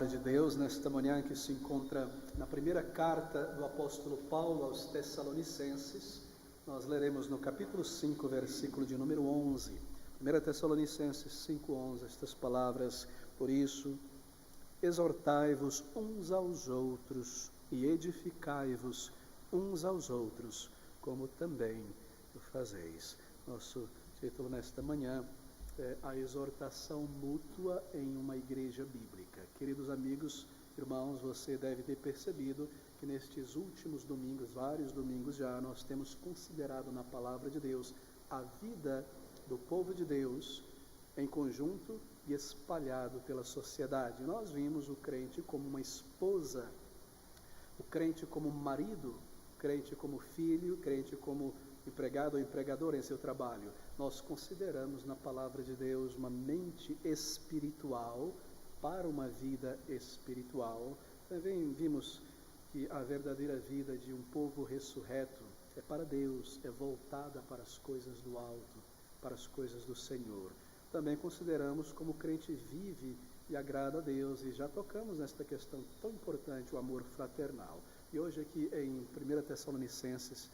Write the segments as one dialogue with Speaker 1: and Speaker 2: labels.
Speaker 1: palavra de Deus nesta manhã, que se encontra na primeira carta do apóstolo Paulo aos Tessalonicenses. Nós leremos no capítulo 5, versículo de número 11. 1 Tessalonicenses 5:11, estas palavras: por isso, exortai-vos uns aos outros e edificai-vos uns aos outros, como também o fazeis. Nosso título nesta manhã é a exortação mútua em uma igreja bíblica. Queridos amigos, irmãos, você deve ter percebido que nestes últimos domingos, vários domingos já, nós temos considerado na palavra de Deus a vida do povo de Deus em conjunto e espalhado pela sociedade. Nós vimos o crente como uma esposa, o crente como marido, o crente como filho, o crente como empregado ou empregador em seu trabalho. Nós consideramos na palavra de Deus uma mente espiritual para uma vida espiritual. Também vimos que a verdadeira vida de um povo ressurreto é para Deus, é voltada para as coisas do alto, para as coisas do Senhor. Também consideramos como o crente vive e agrada a Deus, e já tocamos nesta questão tão importante, o amor fraternal. E hoje aqui em 1 Tessalonicenses,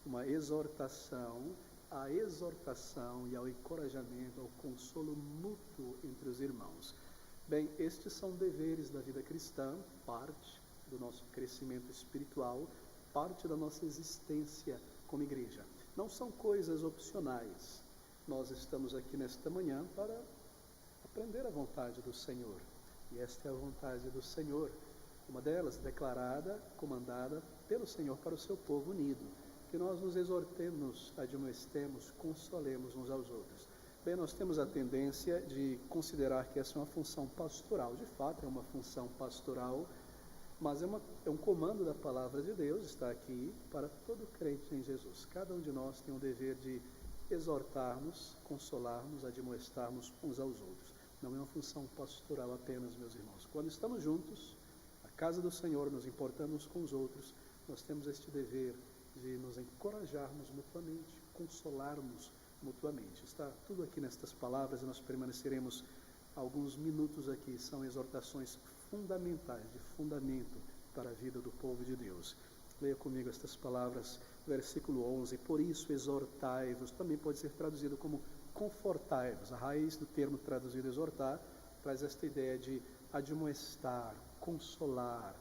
Speaker 1: uma exortação, à exortação e ao encorajamento, ao consolo mútuo entre os irmãos. Bem, estes são deveres da vida cristã, parte do nosso crescimento espiritual, parte da nossa existência como igreja. Não são coisas opcionais. Nós estamos aqui nesta manhã para aprender a vontade do Senhor. E esta é a vontade do Senhor, uma delas declarada, comandada pelo Senhor para o seu povo unido. Que nós nos exortemos, admoestemos, consolemos uns aos outros. Bem, nós temos a tendência de considerar que essa é uma função pastoral. De fato, é uma função pastoral, mas é um comando da palavra de Deus, está aqui para todo crente em Jesus. Cada um de nós tem o dever de exortarmos, consolarmos, admoestarmos uns aos outros. Não é uma função pastoral apenas, meus irmãos. Quando estamos juntos, na casa do Senhor, nos importamos com os outros, nós temos este dever de nos encorajarmos mutuamente, consolarmos mutuamente. Está tudo aqui nestas palavras e nós permaneceremos alguns minutos aqui. São exortações fundamentais, de fundamento para a vida do povo de Deus. Leia comigo estas palavras, versículo 11. Por isso exortai-vos, também pode ser traduzido como confortai-vos. A raiz do termo traduzido exortar traz esta ideia de admoestar, consolar,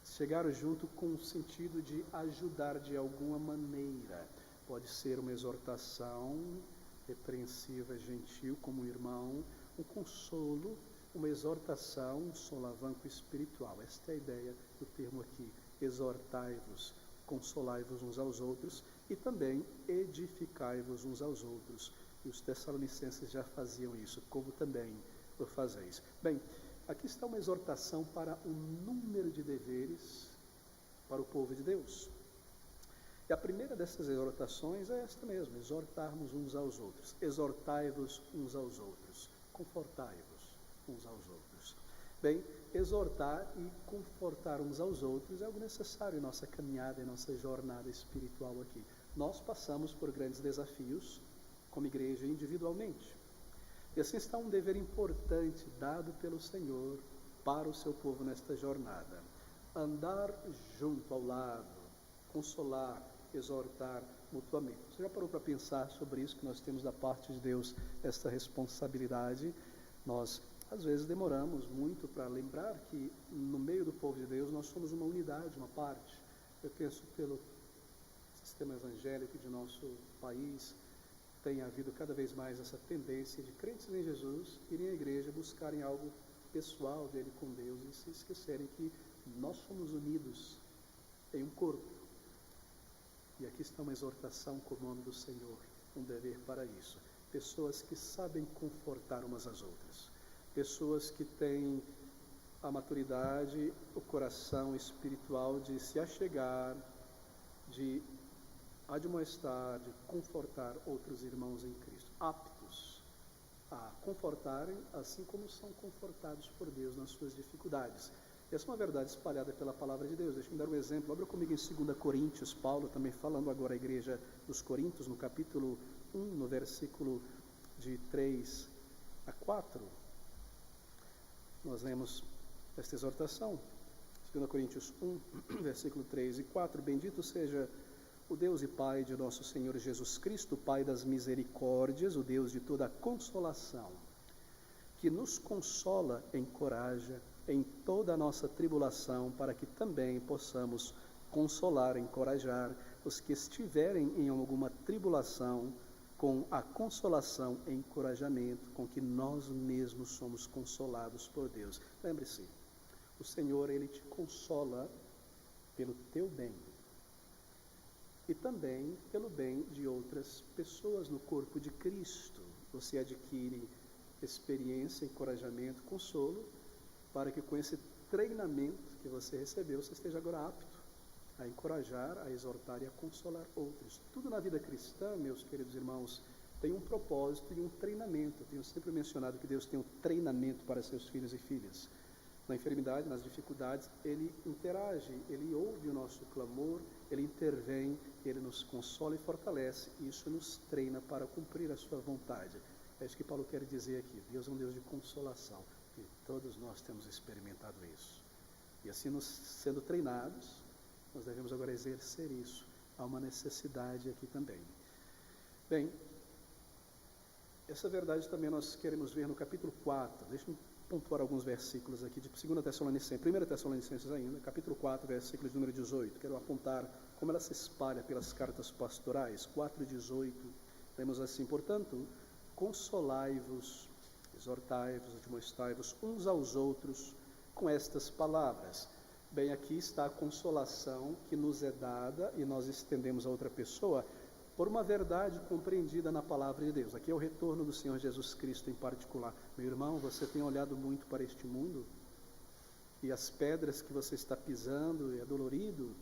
Speaker 1: chegar junto com o sentido de ajudar de alguma maneira. Pode ser uma exortação repreensiva, gentil, como um irmão, um consolo, uma exortação, um solavanco espiritual. Esta é a ideia do termo aqui. Exortai-vos, consolai-vos uns aos outros e também edificai-vos uns aos outros. E os tessalonicenses já faziam isso, como também o fazeis. Bem, aqui está uma exortação para um número de deveres para o povo de Deus. E a primeira dessas exortações é esta mesmo: exortarmos uns aos outros. Exortai-vos uns aos outros. Confortai-vos uns aos outros. Bem, exortar e confortar uns aos outros é algo necessário em nossa caminhada, em nossa jornada espiritual aqui. Nós passamos por grandes desafios como igreja individualmente. E assim está um dever importante dado pelo Senhor para o seu povo nesta jornada. Andar junto ao lado, consolar, exortar mutuamente. Você já parou para pensar sobre isso, que nós temos da parte de Deus esta responsabilidade? Nós, às vezes, demoramos muito para lembrar que no meio do povo de Deus nós somos uma unidade, uma parte. Eu penso pelo sistema evangélico de nosso país, tem havido cada vez mais essa tendência de crentes em Jesus irem à igreja, buscarem algo pessoal dele com Deus e se esquecerem que nós somos unidos em um corpo. E aqui está uma exortação como nome do Senhor, um dever para isso. Pessoas que sabem confortar umas às outras. Pessoas que têm a maturidade, o coração espiritual de se achegar, de admoestar, de confortar outros irmãos em Cristo, aptos a confortarem, assim como são confortados por Deus nas suas dificuldades. Essa é uma verdade espalhada pela palavra de Deus. Deixa eu dar um exemplo. Abra comigo em 2 Coríntios, Paulo também falando agora à igreja dos Coríntios, no capítulo 1, no versículo de 3 a 4. Nós lemos esta exortação. 2 Coríntios 1, versículo 3 e 4. Bendito seja o Deus e Pai de nosso Senhor Jesus Cristo, Pai das misericórdias, o Deus de toda a consolação, que nos consola, encoraja em toda a nossa tribulação, para que também possamos consolar, encorajar os que estiverem em alguma tribulação, com a consolação e encorajamento com que nós mesmos somos consolados por Deus. Lembre-se, o Senhor, Ele te consola pelo teu bem e também pelo bem de outras pessoas no corpo de Cristo. Você adquire experiência, encorajamento, consolo, para que com esse treinamento que você recebeu, você esteja agora apto a encorajar, a exortar e a consolar outros. Tudo na vida cristã, meus queridos irmãos, tem um propósito e um treinamento. Eu tenho sempre mencionado que Deus tem um treinamento para seus filhos e filhas. Na enfermidade, nas dificuldades, Ele interage, Ele ouve o nosso clamor, Ele intervém, Ele nos consola e fortalece, e isso nos treina para cumprir a sua vontade. É isso que Paulo quer dizer aqui. Deus é um Deus de consolação, e todos nós temos experimentado isso. E assim, sendo treinados, nós devemos agora exercer isso. Há uma necessidade aqui também. Bem, essa verdade também nós queremos ver no capítulo 4. Deixa eu pontuar alguns versículos aqui de 2 Tessalonicenses, 1 Tessalonicenses ainda, capítulo 4, versículo de número 18. Quero apontar como ela se espalha pelas cartas pastorais. 4:18, lemos assim: portanto, consolai-vos, exortai-vos, admoestai-vos uns aos outros com estas palavras. Bem, aqui está a consolação que nos é dada e nós estendemos a outra pessoa por uma verdade compreendida na palavra de Deus. Aqui é o retorno do Senhor Jesus Cristo em particular. Meu irmão, você tem olhado muito para este mundo e as pedras que você está pisando é dolorido?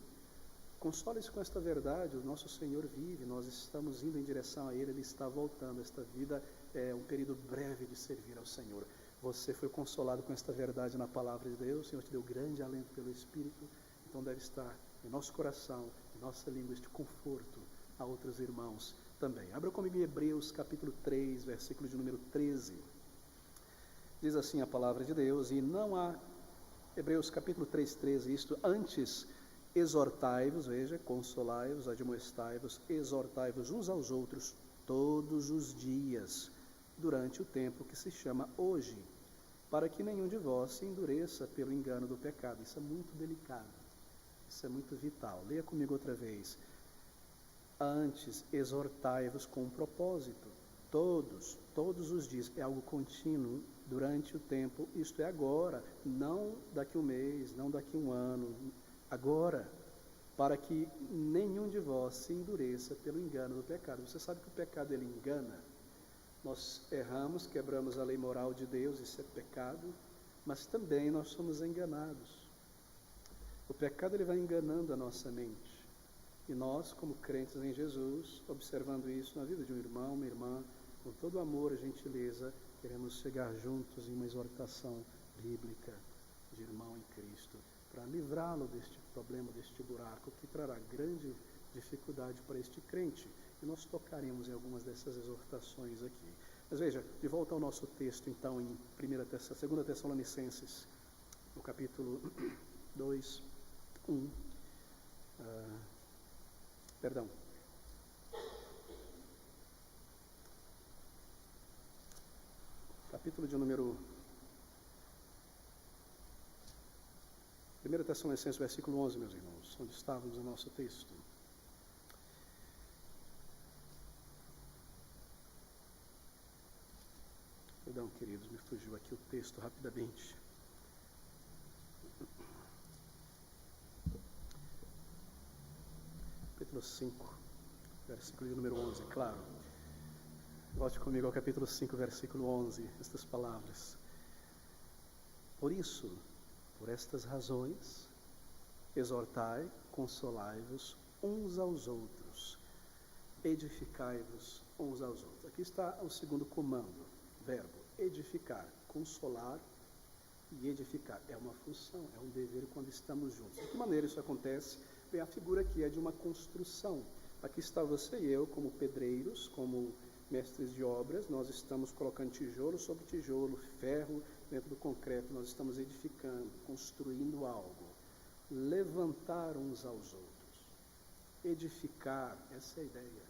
Speaker 1: Console-se com esta verdade. O nosso Senhor vive, nós estamos indo em direção a Ele, Ele está voltando. Esta vida é um período breve de servir ao Senhor. Você foi consolado com esta verdade na palavra de Deus, o Senhor te deu grande alento pelo Espírito, então deve estar em nosso coração, em nossa língua, este conforto a outros irmãos também. Abra comigo em Hebreus capítulo 3, versículo de número 13. Diz assim a palavra de Deus, e não há, Hebreus capítulo 3, 13, isto, antes exortai-vos, veja, consolai-vos, admoestai-vos, exortai-vos uns aos outros todos os dias, durante o tempo que se chama hoje, para que nenhum de vós se endureça pelo engano do pecado. Isso é muito delicado, isso é muito vital. Leia comigo outra vez. Antes, exortai-vos com um propósito, todos os dias, é algo contínuo, durante o tempo, isto é agora, não daqui um mês, não daqui um ano, agora, para que nenhum de vós se endureça pelo engano do pecado. Você sabe que o pecado, ele engana. Nós erramos, quebramos a lei moral de Deus, isso é pecado, mas também nós somos enganados. O pecado, ele vai enganando a nossa mente. E nós, como crentes em Jesus, observando isso na vida de um irmão, uma irmã, com todo amor e gentileza, queremos chegar juntos em uma exortação bíblica de irmão em Cristo, para livrá-lo deste problema, deste buraco, que trará grande dificuldade para este crente. E nós tocaremos em algumas dessas exortações aqui. Mas veja, de volta ao nosso texto, então, em 2 Tessalonicenses, no capítulo 2, 1, capítulo de número 1 Tessalonicenses, versículo 11, meus irmãos, onde estávamos no nosso texto. Perdão, queridos, me fugiu aqui o texto rapidamente. Capítulo 5, versículo de número 11, claro. Volte comigo ao capítulo 5, versículo 11, estas palavras. Por isso, por estas razões, exortai, consolai-vos uns aos outros, edificai-vos uns aos outros. Aqui está o segundo comando, verbo, edificar, consolar e edificar. É uma função, é um dever quando estamos juntos. De que maneira isso acontece? Bem, a figura aqui é de uma construção. Aqui está você e eu como pedreiros, como mestres de obras, nós estamos colocando tijolo sobre tijolo, ferro dentro do concreto, nós estamos edificando, construindo algo, levantar uns aos outros, edificar, essa é a ideia.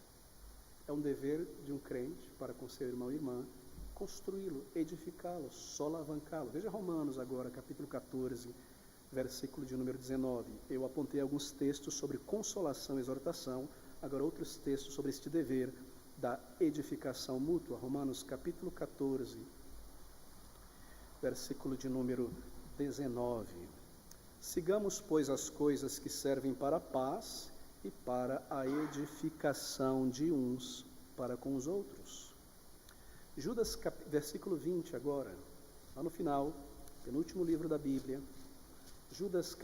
Speaker 1: É um dever de um crente para com seu irmão e irmã, construí-lo, edificá-lo, solavancá-lo. Veja Romanos agora, capítulo 14, versículo de número 19. Eu apontei alguns textos sobre consolação e exortação, agora outros textos sobre este dever da edificação mútua. Romanos capítulo 14, versículo de número 19. Sigamos, pois, as coisas que servem para a paz e para a edificação de uns para com os outros. Judas, versículo 20 agora, lá no final, penúltimo livro da Bíblia. Judas,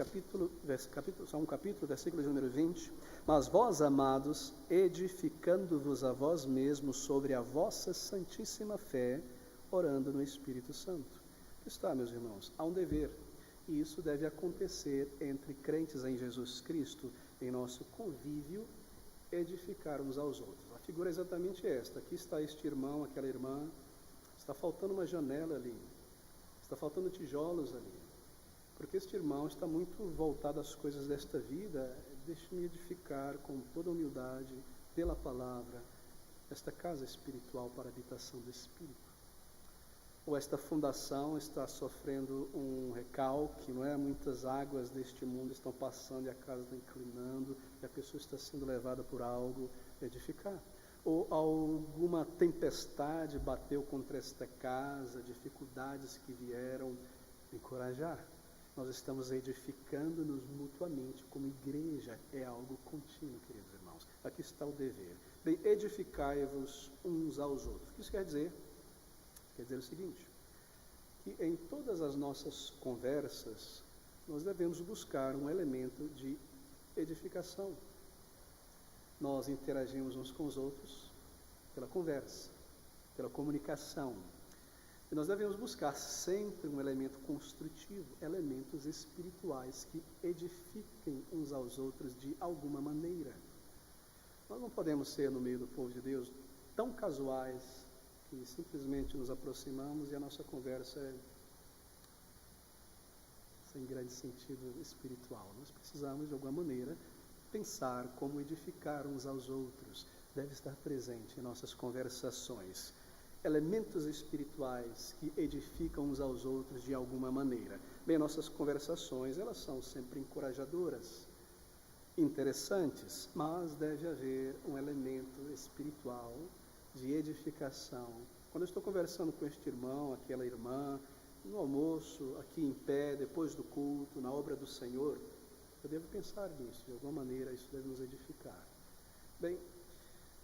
Speaker 1: só um capítulo, versículo de número 20. Mas vós, amados, edificando-vos a vós mesmos sobre a vossa santíssima fé, orando no Espírito Santo. Aqui está, meus irmãos, há um dever, e isso deve acontecer entre crentes em Jesus Cristo, em nosso convívio, edificar uns aos outros. A figura é exatamente esta. Aqui está este irmão, aquela irmã, está faltando uma janela ali, está faltando tijolos ali, porque este irmão está muito voltado às coisas desta vida. Deixe-me edificar com toda humildade, pela palavra, esta casa espiritual para a habitação do Espírito. Ou esta fundação está sofrendo um recalque, não é? Muitas águas deste mundo estão passando e a casa está inclinando, e a pessoa está sendo levada por algo, edificar. Ou alguma tempestade bateu contra esta casa, dificuldades que vieram, encorajar. Nós estamos edificando-nos mutuamente como igreja, é algo contínuo, queridos irmãos. Aqui está o dever. Bem, edificai-vos uns aos outros. O que isso quer dizer? Quer dizer o seguinte, que em todas as nossas conversas, nós devemos buscar um elemento de edificação. Nós interagimos uns com os outros pela conversa, pela comunicação. E nós devemos buscar sempre um elemento construtivo, elementos espirituais que edifiquem uns aos outros de alguma maneira. Nós não podemos ser, no meio do povo de Deus, tão casuais que simplesmente nos aproximamos e a nossa conversa é sem grande sentido espiritual. Nós precisamos, de alguma maneira, pensar como edificar uns aos outros. Deve estar presente em nossas conversações. Elementos espirituais que edificam uns aos outros de alguma maneira. Bem, nossas conversações, elas são sempre encorajadoras, interessantes, mas deve haver um elemento espiritual de edificação. Quando eu estou conversando com este irmão, aquela irmã, no almoço, aqui em pé, depois do culto, na obra do Senhor, eu devo pensar nisso, de alguma maneira isso deve nos edificar. Bem,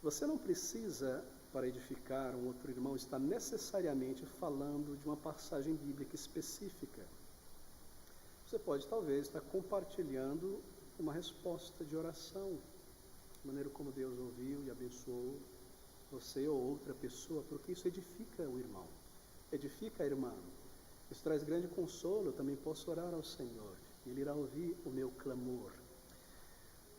Speaker 1: você não precisa, para edificar um outro irmão, estar necessariamente falando de uma passagem bíblica específica. Você pode, talvez, estar compartilhando uma resposta de oração, de maneira como Deus ouviu e abençoou você ou outra pessoa, porque isso edifica o irmão, edifica a irmã. Isso traz grande consolo. Eu também posso orar ao Senhor, Ele irá ouvir o meu clamor.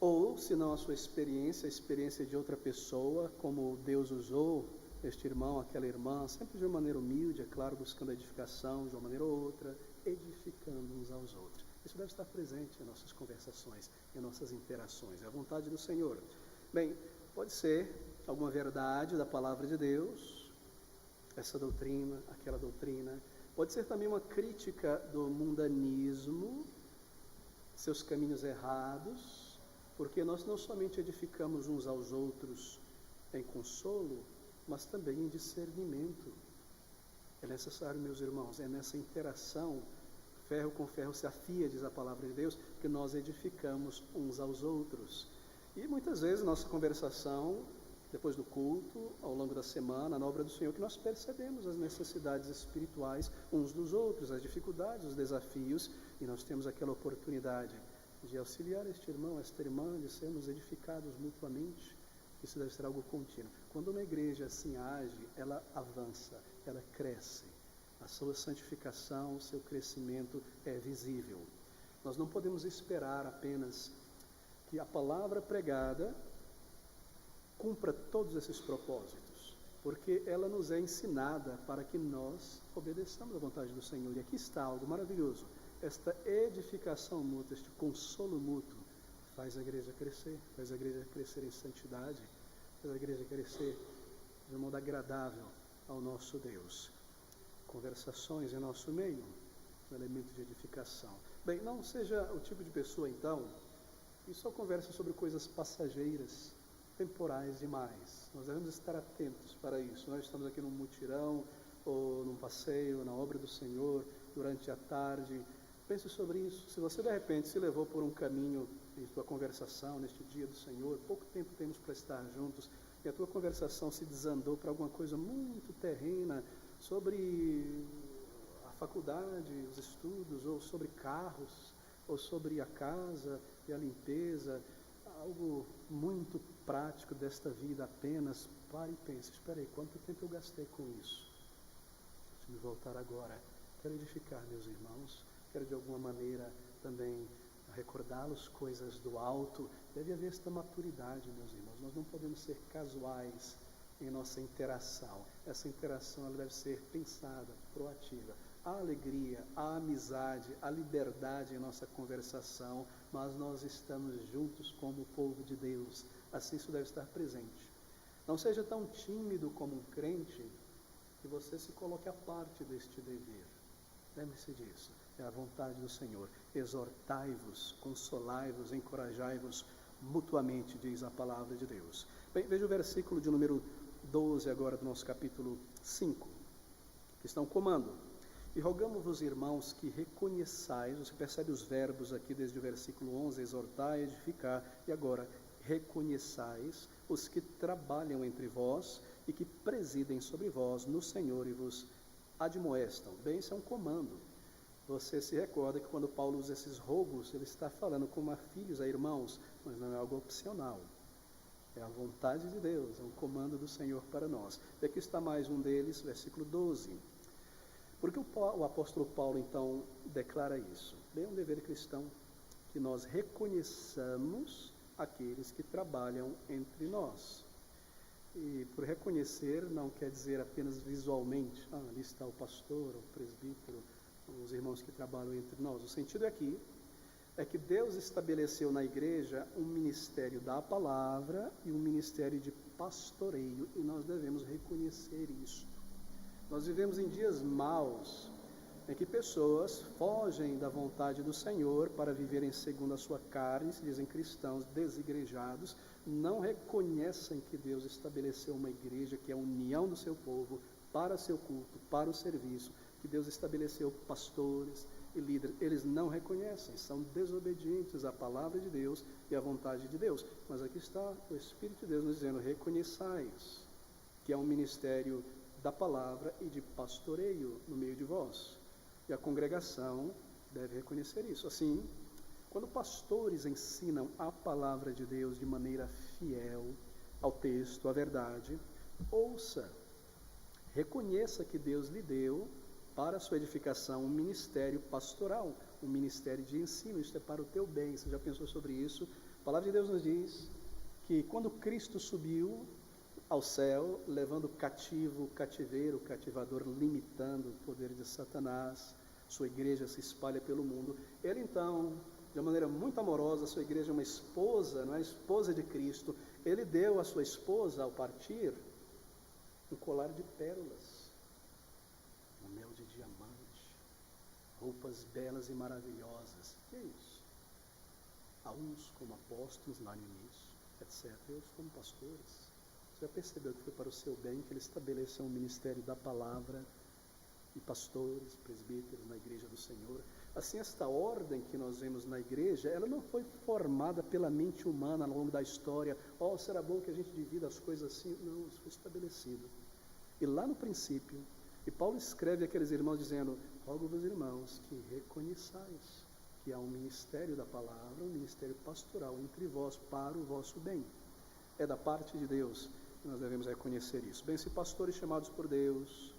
Speaker 1: Ou, se não a sua experiência, a experiência de outra pessoa, como Deus usou este irmão, aquela irmã, sempre de uma maneira humilde, é claro, buscando a edificação de uma maneira ou outra, edificando uns aos outros. Isso deve estar presente em nossas conversações, em nossas interações. É a vontade do Senhor. Bem, pode ser alguma verdade da palavra de Deus, essa doutrina, aquela doutrina. Pode ser também uma crítica do mundanismo, seus caminhos errados, porque nós não somente edificamos uns aos outros em consolo, mas também em discernimento. É necessário, meus irmãos, é nessa interação, ferro com ferro se afia, diz a palavra de Deus, que nós edificamos uns aos outros. E muitas vezes nossa conversação, depois do culto, ao longo da semana, na obra do Senhor, que nós percebemos as necessidades espirituais uns dos outros, as dificuldades, os desafios, e nós temos aquela oportunidade de auxiliar este irmão, esta irmã, de sermos edificados mutuamente. Isso deve ser algo contínuo. Quando uma igreja assim age, ela avança, ela cresce. A sua santificação, o seu crescimento é visível. Nós não podemos esperar apenas que a palavra pregada cumpra todos esses propósitos. porque ela nos é ensinada para que nós obedeçamos à vontade do Senhor. E aqui está algo maravilhoso. Esta edificação mútua, este consolo mútuo, faz a igreja crescer em santidade, faz a igreja crescer de um modo agradável ao nosso Deus. Conversações em nosso meio, um elemento de edificação. Bem, não seja o tipo de pessoa, então, que só conversa sobre coisas passageiras, temporais demais. Nós devemos estar atentos para isso. Nós estamos aqui num mutirão, ou num passeio, na obra do Senhor, durante a tarde. Pense sobre isso. Se você, de repente, se levou por um caminho em sua conversação, neste dia do Senhor, pouco tempo temos para estar juntos, e a tua conversação se desandou para alguma coisa muito terrena, sobre a faculdade, os estudos, ou sobre carros, ou sobre a casa e a limpeza, algo muito prático desta vida apenas, pare e pense, espera aí, quanto tempo eu gastei com isso? Deixa eu voltar agora. Quero edificar meus irmãos, quero de alguma maneira também recordá-los coisas do alto. Deve haver esta maturidade, meus irmãos. Nós não podemos ser casuais em nossa interação. Essa interação ela deve ser pensada, proativa. Há alegria, há amizade, há liberdade em nossa conversação, mas nós estamos juntos como o povo de Deus. Assim isso deve estar presente. Não seja tão tímido como um crente que você se coloque à parte deste dever. Lembre-se disso. É a vontade do Senhor. Exortai-vos, consolai-vos, encorajai-vos mutuamente, diz a palavra de Deus. Bem, veja o versículo de número 12 agora do nosso capítulo 5, que está um comando. E rogamos-vos, irmãos, que reconheçais, você percebe os verbos aqui desde o versículo 11, exortar, edificar, e agora, reconheçais os que trabalham entre vós e que presidem sobre vós no Senhor e vos admoestam. Bem, isso é um comando. Você se recorda que quando Paulo usa esses rogos, ele está falando como a filhos, a irmãos, mas não é algo opcional. É a vontade de Deus, é um comando do Senhor para nós. E aqui está mais um deles, versículo 12. Porque o apóstolo Paulo, então, declara isso? Bem, é um dever cristão que nós reconheçamos aqueles que trabalham entre nós. E por reconhecer não quer dizer apenas visualmente, ali está o pastor, o presbítero, os irmãos que trabalham entre nós. O sentido aqui é que Deus estabeleceu na igreja um ministério da palavra e um ministério de pastoreio, e nós devemos reconhecer isso. Nós vivemos em dias maus, em que pessoas fogem da vontade do Senhor para viverem segundo a sua carne, se dizem cristãos desigrejados, não reconhecem que Deus estabeleceu uma igreja que é a união do seu povo para seu culto, para o serviço, que Deus estabeleceu pastores e líderes. Eles não reconhecem, são desobedientes à palavra de Deus e à vontade de Deus. Mas aqui está o Espírito de Deus nos dizendo, reconheçais que há um ministério da palavra e de pastoreio no meio de vós. E a congregação deve reconhecer isso. Assim, quando pastores ensinam a palavra de Deus de maneira fiel ao texto, à verdade, ouça, reconheça que Deus lhe deu para a sua edificação um ministério pastoral, um ministério de ensino. Isso é para o teu bem. Você já pensou sobre isso? A palavra de Deus nos diz que quando Cristo subiu ao céu, levando cativo o cativeiro, o cativador, limitando o poder de Satanás, sua igreja se espalha pelo mundo. Ele então, de uma maneira muito amorosa, a sua igreja é uma esposa, não é? Esposa de Cristo. Ele deu à sua esposa, ao partir, um colar de pérolas, um anel de diamante, roupas belas e maravilhosas. Que é isso? Há uns como apóstolos lá no início, etc. E outros como pastores. Você já percebeu que foi para o seu bem que ele estabeleceu um ministério da palavra e pastores, presbíteros na igreja do Senhor? Assim, esta ordem que nós vemos na igreja, ela não foi formada pela mente humana ao longo da história. Será bom que a gente divida as coisas assim? Não, isso foi estabelecido. E lá no princípio, e Paulo escreve àqueles irmãos dizendo, rogo-vos, irmãos, que reconheçais que há um ministério da palavra, um ministério pastoral entre vós para o vosso bem. É da parte de Deus que nós devemos reconhecer isso. Bem, se pastores chamados por Deus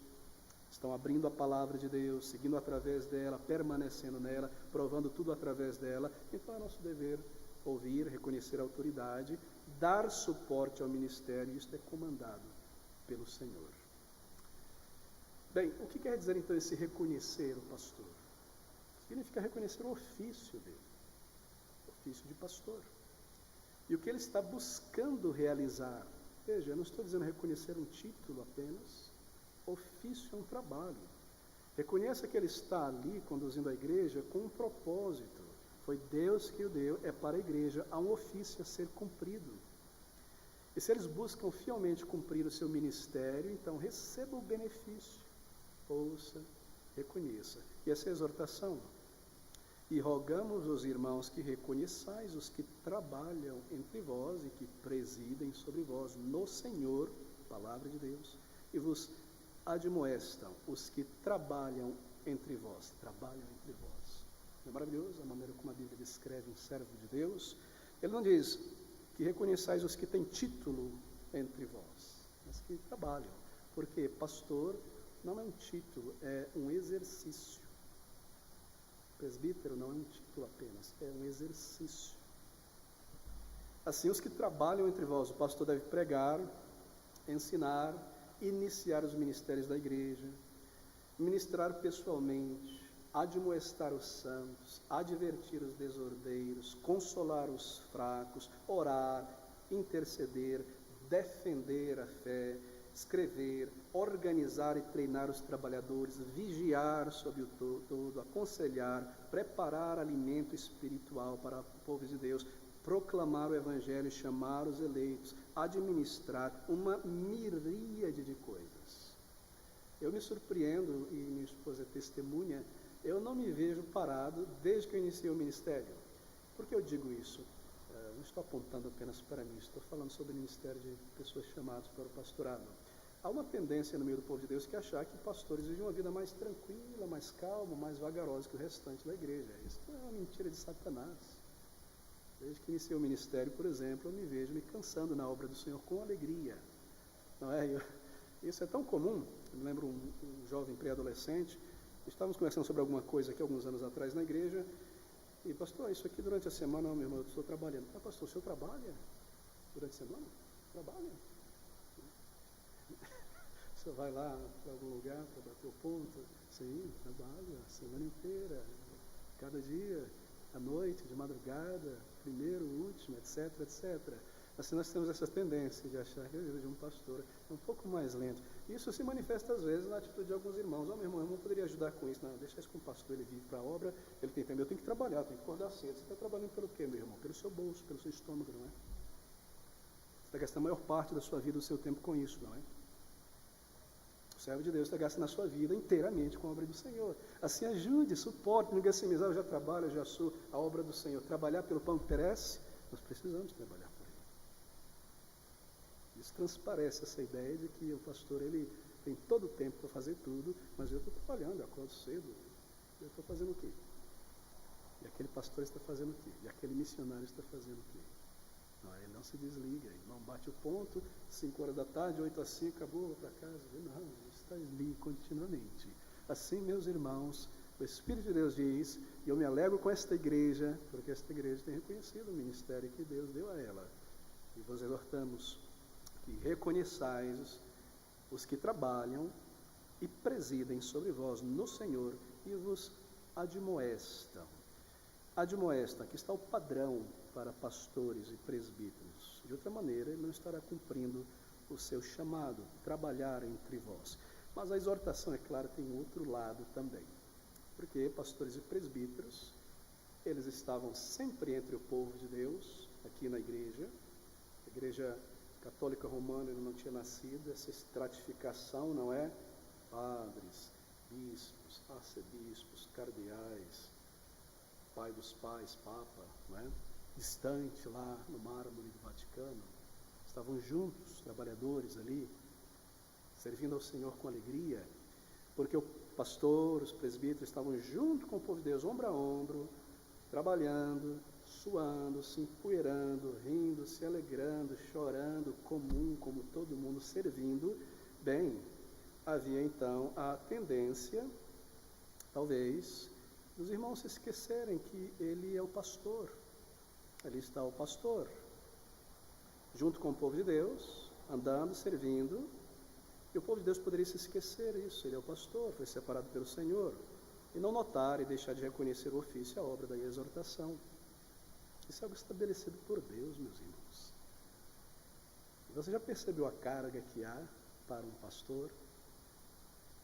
Speaker 1: estão abrindo a palavra de Deus, seguindo através dela, permanecendo nela, provando tudo através dela, então é nosso dever ouvir, reconhecer a autoridade, dar suporte ao ministério. Isto é comandado pelo Senhor. Bem, o que quer dizer então esse reconhecer o pastor? Significa reconhecer o ofício dele, o ofício de pastor. E o que ele está buscando realizar. Veja, eu não estou dizendo reconhecer um título apenas, ofício é um trabalho. Reconheça que ele está ali conduzindo a igreja com um propósito. Foi Deus que o deu, é para a igreja, há um ofício a ser cumprido. E se eles buscam fielmente cumprir o seu ministério, então receba o benefício. Ouça, reconheça. E essa é a exortação. E rogamos os irmãos que reconheçais os que trabalham entre vós e que presidem sobre vós no Senhor, palavra de Deus, e vos admoestam os que trabalham entre vós. Trabalham entre vós. Não é maravilhoso a maneira como a Bíblia descreve um servo de Deus? Ele não diz que reconheçais os que têm título entre vós, mas que trabalham. Porque pastor não é um título, é um exercício. Presbítero não é um título apenas, é um exercício. Assim, os que trabalham entre vós, o pastor deve pregar, ensinar, iniciar os ministérios da igreja, ministrar pessoalmente, admoestar os santos, advertir os desordeiros, consolar os fracos, orar, interceder, defender a fé, escrever, organizar e treinar os trabalhadores, vigiar sobre o todo, aconselhar, preparar alimento espiritual para o povo de Deus, proclamar o evangelho, chamar os eleitos, administrar uma miríade de coisas. Eu me surpreendo, e minha esposa é testemunha, eu não me vejo parado desde que eu iniciei o ministério. Por que eu digo isso? Não estou apontando apenas para mim, estou falando sobre o ministério de pessoas chamadas para o pastorado. Há uma tendência no meio do povo de Deus que achar que pastores vivem uma vida mais tranquila, mais calma, mais vagarosa que o restante da igreja. Isso é uma mentira de Satanás. Desde que iniciei o ministério, por exemplo, eu me vejo me cansando na obra do Senhor com alegria. Não é? Isso é tão comum. Eu me lembro um jovem pré-adolescente, estávamos conversando sobre alguma coisa aqui alguns anos atrás na igreja, e pastor, isso aqui durante a semana, não, meu irmão, eu estou trabalhando. Ah, pastor, o senhor trabalha durante a semana? Trabalha. Você vai lá para algum lugar para bater o ponto? Sim, trabalha a semana inteira, cada dia, à noite, de madrugada, primeiro, último, etc, etc. Assim nós temos essa tendência de achar que a vida de um pastor é um pouco mais lento. Isso se manifesta às vezes na atitude de alguns irmãos. Meu irmão poderia ajudar com isso. Não, deixa isso com o pastor, ele vive para a obra, ele tem tempo. Eu tenho que trabalhar, eu tenho que acordar cedo. Você está trabalhando pelo quê, meu irmão? Pelo seu bolso, pelo seu estômago, não é? Você está gastando a maior parte da sua vida, do seu tempo com isso, não é? O servo de Deus está gastando a sua vida inteiramente com a obra do Senhor. Assim, ajude, suporte, não diga assim, mas eu já trabalho, eu já sou a obra do Senhor. Trabalhar pelo pão que perece, nós precisamos trabalhar por ele. Isso transparece essa ideia de que o pastor, ele tem todo o tempo para fazer tudo, mas eu estou trabalhando, eu acordo cedo, eu estou fazendo o quê? E aquele pastor está fazendo o quê? E aquele missionário está fazendo o quê? Não, ele não se desliga, ele não bate o ponto, 5 horas da tarde, 8 às 5, acabou, vou para casa. Não, ele está ali continuamente. Assim, meus irmãos, o Espírito de Deus diz, e eu me alegro com esta igreja, porque esta igreja tem reconhecido o ministério que Deus deu a ela. E vos exortamos que reconheçais os que trabalham e presidem sobre vós no Senhor e vos admoestam. Admoestam, aqui está o padrão para pastores e presbíteros. De outra maneira, ele não estará cumprindo o seu chamado, trabalhar entre vós. Mas a exortação, é claro, tem outro lado também. Porque pastores e presbíteros, eles estavam sempre entre o povo de Deus, aqui na igreja. A igreja católica romana ainda não tinha nascido, essa estratificação, não é? Padres, bispos, arcebispos, cardeais, pai dos pais, papa, não é? Distante lá no mármore do Vaticano, estavam juntos, trabalhadores ali, servindo ao Senhor com alegria, porque o pastor, os presbíteros estavam junto com o povo de Deus, ombro a ombro, trabalhando, suando, se empoeirando, rindo, se alegrando, chorando, comum, como todo mundo, servindo. Bem, havia então a tendência, talvez, dos irmãos se esquecerem que ele é o pastor. Ali está o pastor, junto com o povo de Deus, andando, servindo, povo de Deus poderia se esquecer isso. Ele é o pastor, foi separado pelo Senhor, e não notar e deixar de reconhecer o ofício e a obra da exortação. Isso é algo estabelecido por Deus, meus irmãos. Você já percebeu a carga que há para um pastor?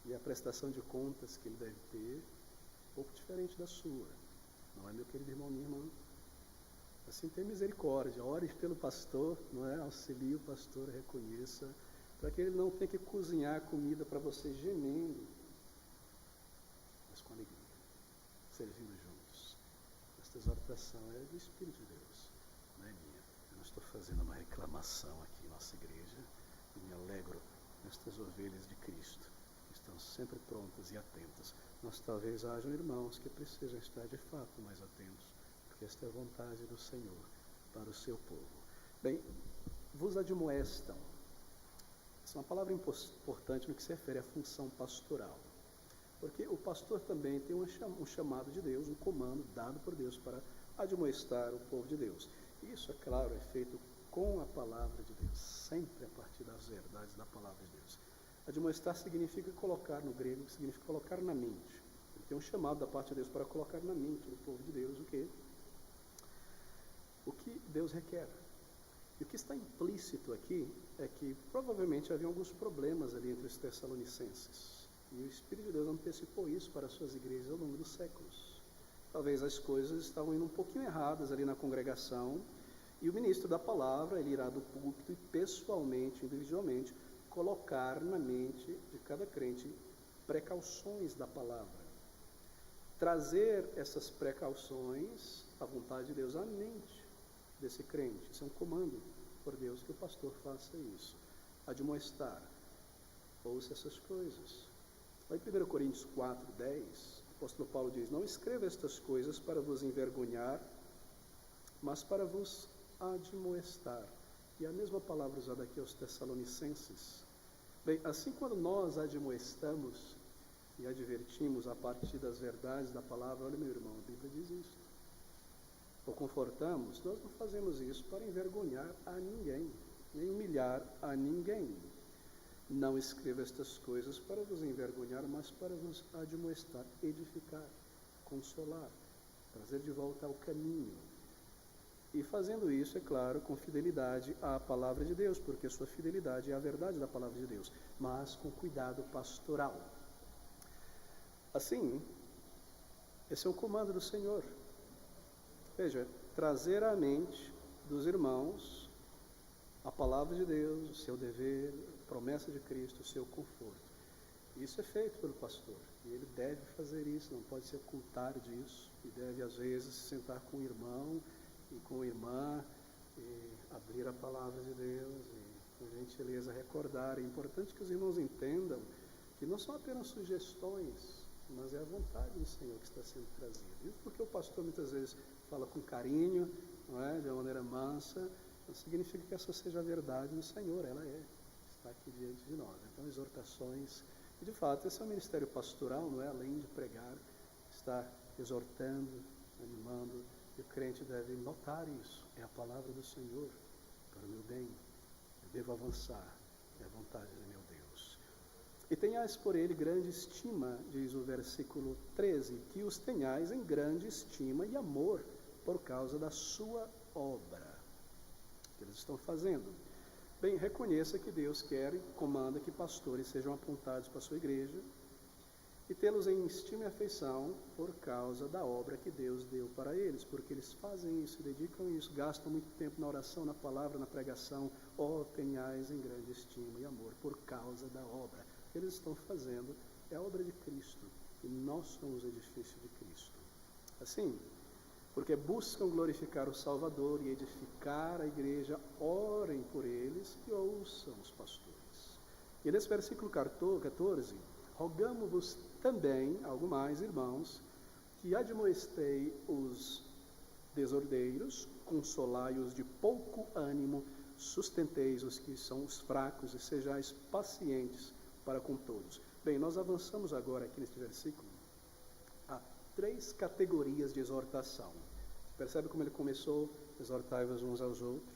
Speaker 1: E a prestação de contas que ele deve ter, um pouco diferente da sua. Não é, meu querido irmão, minha irmã? Assim, tenha misericórdia, ore pelo pastor, não é? Auxilie o pastor, reconheça, para que ele não tenha que cozinhar comida para você gemendo, mas com alegria, servindo juntos. Esta exortação é do Espírito de Deus, não é minha. Eu não estou fazendo uma reclamação aqui em nossa igreja, e me alegro nestas ovelhas de Cristo, que estão sempre prontas e atentas. Mas talvez hajam irmãos que precisam estar de fato mais atentos, porque esta é a vontade do Senhor para o seu povo. Bem, vos admoestam. Essa é uma palavra importante no que se refere à função pastoral. Porque o pastor também tem um chamado de Deus, um comando dado por Deus para admoestar o povo de Deus. Isso, é claro, é feito com a palavra de Deus, sempre a partir das verdades da palavra de Deus. Admoestar significa colocar, no grego, significa colocar na mente. Ele tem um chamado da parte de Deus para colocar na mente do povo de Deus o quê? O que Deus requer. E o que está implícito aqui é que provavelmente havia alguns problemas ali entre os tessalonicenses. E o Espírito de Deus antecipou isso para as suas igrejas ao longo dos séculos. Talvez as coisas estavam indo um pouquinho erradas ali na congregação, e o ministro da palavra, ele irá do púlpito e pessoalmente, individualmente, colocar na mente de cada crente precauções da palavra. Trazer essas precauções, a vontade de Deus, à mente desse crente. Isso é um comando por Deus que o pastor faça isso. Admoestar. Ouça essas coisas. Lá em 1 Coríntios 4:10, o apóstolo Paulo diz: não escreva estas coisas para vos envergonhar, mas para vos admoestar. E a mesma palavra usada aqui aos Tessalonicenses. Bem, assim quando nós admoestamos e advertimos a partir das verdades da palavra, olha, meu irmão, a Bíblia diz isso. Ou confortamos, nós não fazemos isso para envergonhar a ninguém, nem humilhar a ninguém. Não escreva estas coisas para vos envergonhar, mas para vos admoestar, edificar, consolar, trazer de volta ao caminho. E fazendo isso, é claro, com fidelidade à palavra de Deus, porque a sua fidelidade é a verdade da palavra de Deus, mas com cuidado pastoral. Assim, esse é o comando do Senhor. Veja, trazer à mente dos irmãos a palavra de Deus, o seu dever, a promessa de Cristo, o seu conforto. Isso é feito pelo pastor, e ele deve fazer isso, não pode se ocultar disso, e deve às vezes se sentar com o irmão e com a irmã, e abrir a palavra de Deus, e com gentileza recordar. É importante que os irmãos entendam que não são apenas sugestões, mas é a vontade do Senhor que está sendo trazida. Isso porque o pastor muitas vezes fala com carinho, não é? De uma maneira mansa, não significa que essa seja a verdade do Senhor, ela está aqui diante de nós. Então, exortações, e de fato esse é um ministério pastoral, não é? Além de pregar, está exortando, animando, e o crente deve notar isso, é a palavra do Senhor, para o meu bem, eu devo avançar, é a vontade de meu Deus. E tenhais por ele grande estima, diz o versículo 13, que os tenhais em grande estima e amor por causa da sua obra que eles estão fazendo. Bem, reconheça que Deus quer e comanda que pastores sejam apontados para a sua igreja e tê-los em estima e afeição por causa da obra que Deus deu para eles, porque eles fazem isso, dedicam isso, gastam muito tempo na oração, na palavra, na pregação. Tenhais em grande estima e amor por causa da obra que eles estão fazendo, é a obra de Cristo, e nós somos o edifício de Cristo. Assim, porque buscam glorificar o Salvador e edificar a igreja, orem por eles e ouçam os pastores. E nesse versículo 14, rogamo-vos também, algo mais, irmãos, que admoestei os desordeiros, consolai-os de pouco ânimo, sustenteis os que são os fracos e sejais pacientes para com todos. Bem, nós avançamos agora aqui neste versículo a 3 categorias de exortação. Percebe como ele começou? Exortai-vos uns aos outros,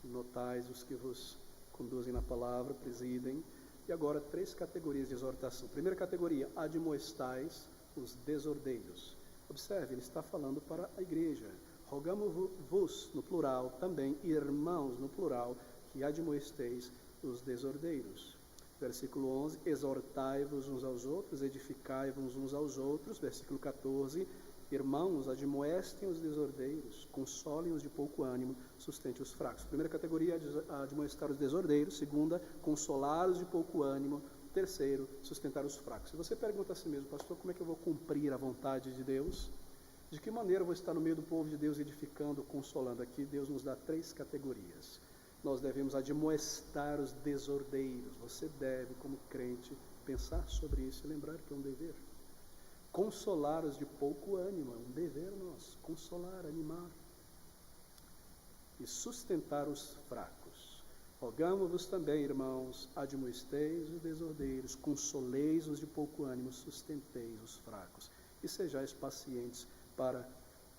Speaker 1: notais os que vos conduzem na palavra, presidem. E agora 3 categorias de exortação. Primeira categoria, admoestais os desordeiros. Observe, ele está falando para a igreja. Rogamo-vos, no plural, também irmãos, no plural, que admoesteis os desordeiros. Versículo 11, exortai-vos uns aos outros, edificai-vos uns aos outros. Versículo 14, irmãos, admoestem os desordeiros, consolem os de pouco ânimo, sustente os fracos. Primeira categoria, admoestar os desordeiros. Segunda, consolar os de pouco ânimo. Terceiro, sustentar os fracos. Se você pergunta a si mesmo, pastor, como é que eu vou cumprir a vontade de Deus? De que maneira eu vou estar no meio do povo de Deus, edificando, consolando? Aqui Deus nos dá 3 categorias. Nós devemos admoestar os desordeiros. Você deve, como crente, pensar sobre isso e lembrar que é um dever. Consolar os de pouco ânimo, é um dever nosso. Consolar, animar. E sustentar os fracos. Rogamo-vos também, irmãos, admoesteis os desordeiros, consoleis os de pouco ânimo, sustenteis os fracos. E sejais pacientes para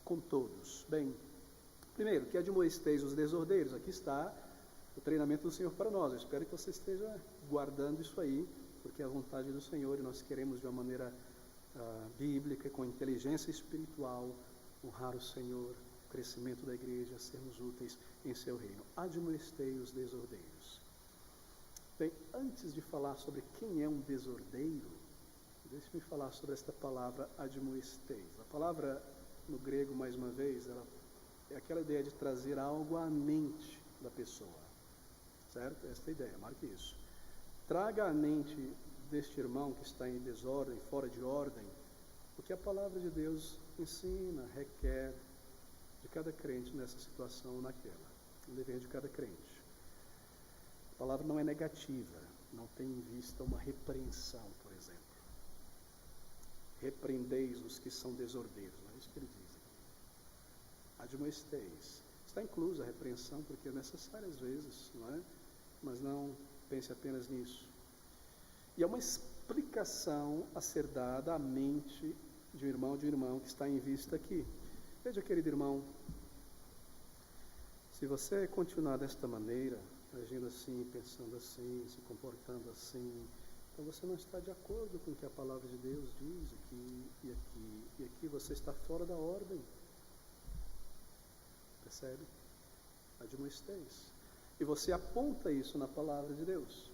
Speaker 1: com todos. Bem, primeiro, que admoesteis os desordeiros. Aqui está o treinamento do Senhor para nós. Eu espero que você esteja guardando isso aí, porque é a vontade do Senhor e nós queremos de uma maneira bíblica, com inteligência espiritual, honrar o Senhor, o crescimento da igreja, sermos úteis em seu reino. Admoestei os desordeiros. Bem, antes de falar sobre quem é um desordeiro, deixe-me falar sobre esta palavra admoesteis. A palavra no grego, mais uma vez, ela é aquela ideia de trazer algo à mente da pessoa. Certo? Esta é a ideia, marque isso. Traga à mente deste irmão que está em desordem, fora de ordem, o que a palavra de Deus ensina, requer de cada crente nessa situação ou naquela. O dever de cada crente. A palavra não é negativa, não tem em vista uma repreensão, por exemplo. Repreendeis os que são desordeiros, não é isso que ele diz aqui. Admoesteis. Está inclusa a repreensão, porque é necessária às vezes, não é? Mas não pense apenas nisso. E é uma explicação a ser dada à mente de um irmão que está em vista aqui. Veja, querido irmão, se você continuar desta maneira, agindo assim, pensando assim, se comportando assim, então você não está de acordo com o que a palavra de Deus diz aqui e aqui. E aqui você está fora da ordem. Percebe? Admoesteis. E você aponta isso na palavra de Deus.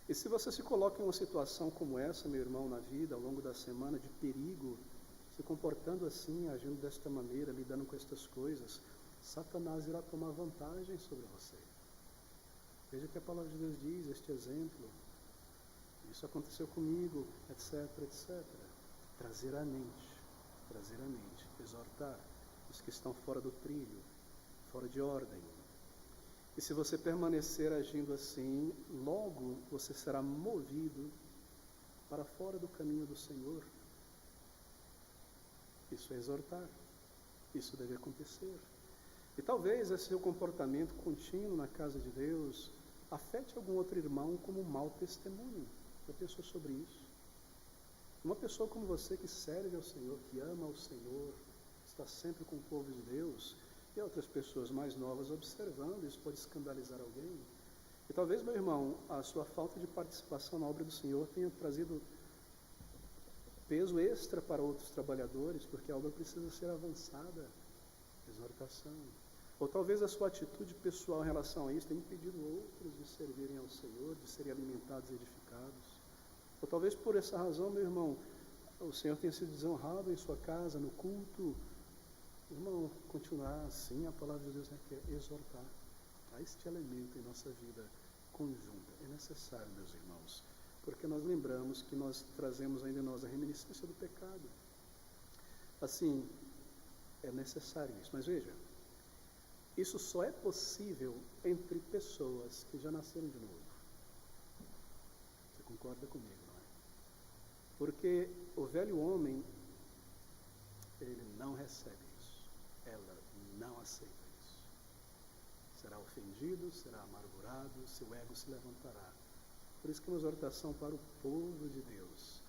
Speaker 1: E se você se coloca em uma situação como essa, meu irmão, na vida, ao longo da semana, de perigo, se comportando assim, agindo desta maneira, lidando com estas coisas, Satanás irá tomar vantagem sobre você. Veja o que a palavra de Deus diz, este exemplo. Isso aconteceu comigo, etc, etc. Trazer à mente, exortar os que estão fora do trilho, fora de ordem. E se você permanecer agindo assim, logo você será movido para fora do caminho do Senhor. Isso é exortar. Isso deve acontecer. E talvez esse seu comportamento contínuo na casa de Deus afete algum outro irmão como um mau testemunho. Já pensou sobre isso? Uma pessoa como você que serve ao Senhor, que ama ao Senhor, está sempre com o povo de Deus, e outras pessoas mais novas observando, isso pode escandalizar alguém. E talvez, meu irmão, a sua falta de participação na obra do Senhor tenha trazido peso extra para outros trabalhadores, porque a obra precisa ser avançada. Exortação. Ou talvez a sua atitude pessoal em relação a isso tenha impedido outros de servirem ao Senhor, de serem alimentados e edificados. Ou talvez por essa razão, meu irmão, o Senhor tenha sido desonrado em sua casa, no culto. Irmão, continuar assim, a palavra de Deus quer exortar. Há este elemento em nossa vida conjunta. É necessário, meus irmãos, porque nós lembramos que nós trazemos ainda em nós a reminiscência do pecado. Assim, é necessário isso. Mas veja, isso só é possível entre pessoas que já nasceram de novo. Você concorda comigo, não é? Porque o velho homem, ele não recebe isso. Ela não aceita isso. Será ofendido, será amargurado, seu ego se levantará. Por isso que uma exortação para o povo de Deus.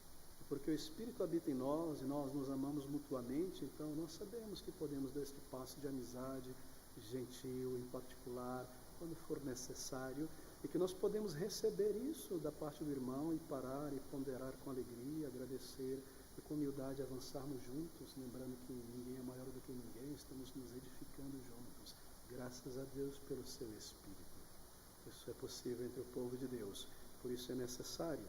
Speaker 1: Porque o Espírito habita em nós e nós nos amamos mutuamente, então nós sabemos que podemos dar este passo de amizade gentil, em particular, quando for necessário, e que nós podemos receber isso da parte do irmão e parar e ponderar com alegria, agradecer e com humildade avançarmos juntos, lembrando que ninguém é maior do que ninguém, estamos nos edificando juntos, graças a Deus pelo seu Espírito. Isso é possível entre o povo de Deus, por isso é necessário.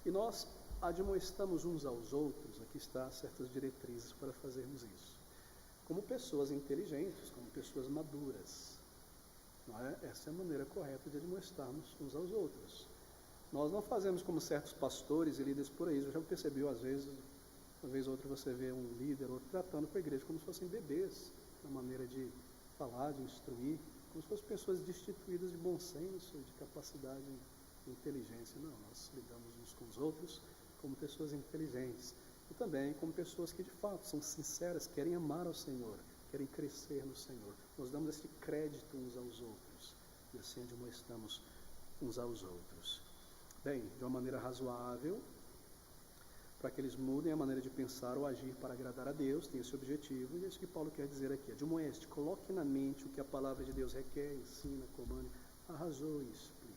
Speaker 1: E nós admoestamos uns aos outros, aqui está certas diretrizes para fazermos isso, como pessoas inteligentes, como pessoas maduras. Não é? Essa é a maneira correta de admoestarmos uns aos outros. Nós não fazemos como certos pastores e líderes por aí. Você já percebeu, às vezes, uma vez ou outra você vê um líder ou outro tratando com a igreja como se fossem bebês, na maneira de falar, de instruir, como se fossem pessoas destituídas de bom senso, de capacidade e inteligência. Não, nós lidamos uns com os outros como pessoas inteligentes e também como pessoas que de fato são sinceras, querem amar ao Senhor, querem crescer no Senhor. Nós damos esse crédito uns aos outros e assim admoestamos uns aos outros. Bem, de uma maneira razoável, para que eles mudem a maneira de pensar ou agir para agradar a Deus, tem esse objetivo, e é isso que Paulo quer dizer aqui. Admoeste, coloque na mente o que a palavra de Deus requer, ensina, comanda, arrazoe e explique.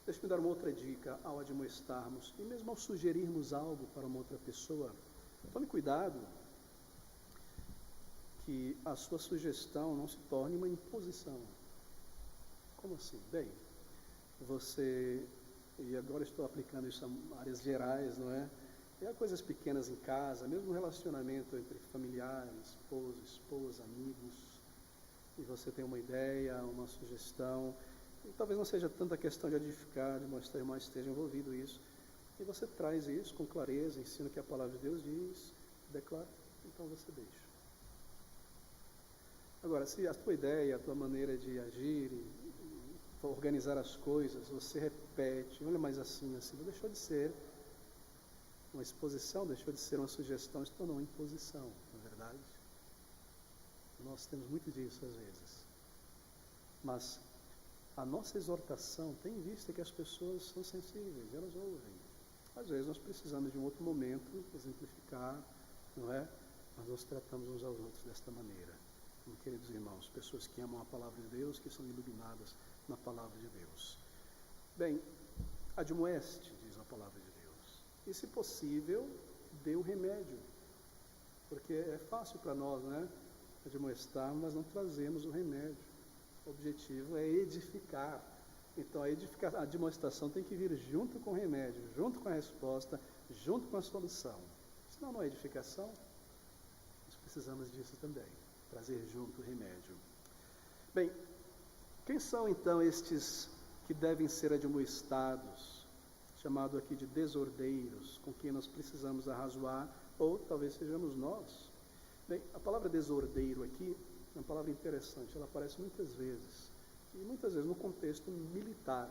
Speaker 1: Deixa-me dar uma outra dica ao admoestarmos, e mesmo ao sugerirmos algo para uma outra pessoa. Tome cuidado que a sua sugestão não se torne uma imposição. Como assim? Bem, e agora estou aplicando isso a áreas gerais, não é? E a coisas pequenas em casa, mesmo no relacionamento entre familiares, esposa, amigos, e você tem uma ideia, uma sugestão, e talvez não seja tanta questão de edificar, de mostrar que o irmão esteja envolvido nisso, e você traz isso com clareza, ensina o que a palavra de Deus diz, declara, então você deixa. Agora, se a tua ideia, a tua maneira de agir organizar as coisas, você repete, olha mais assim, deixou de ser uma exposição, deixou de ser uma sugestão, se tornou uma imposição, não é verdade? Nós temos muito disso às vezes. Mas a nossa exortação tem em vista que as pessoas são sensíveis, elas ouvem. Às vezes nós precisamos de um outro momento, exemplificar, não é? Mas nós tratamos uns aos outros desta maneira. Como queridos irmãos, pessoas que amam a palavra de Deus, que são iluminadas na palavra de Deus. Bem, admoeste, diz a palavra de Deus. E se possível, dê o remédio. Porque é fácil para nós, né? Admoestar, mas não trazemos o remédio. O objetivo é edificar. Então a admoestação tem que vir junto com o remédio, junto com a resposta, junto com a solução. Senão não é edificação. Nós precisamos disso também. Trazer junto o remédio. Bem, quem são então estes que devem ser admoestados, chamado aqui de desordeiros, com quem nós precisamos arrazoar, ou talvez sejamos nós? Bem, a palavra desordeiro aqui é uma palavra interessante, ela aparece muitas vezes, e muitas vezes no contexto militar.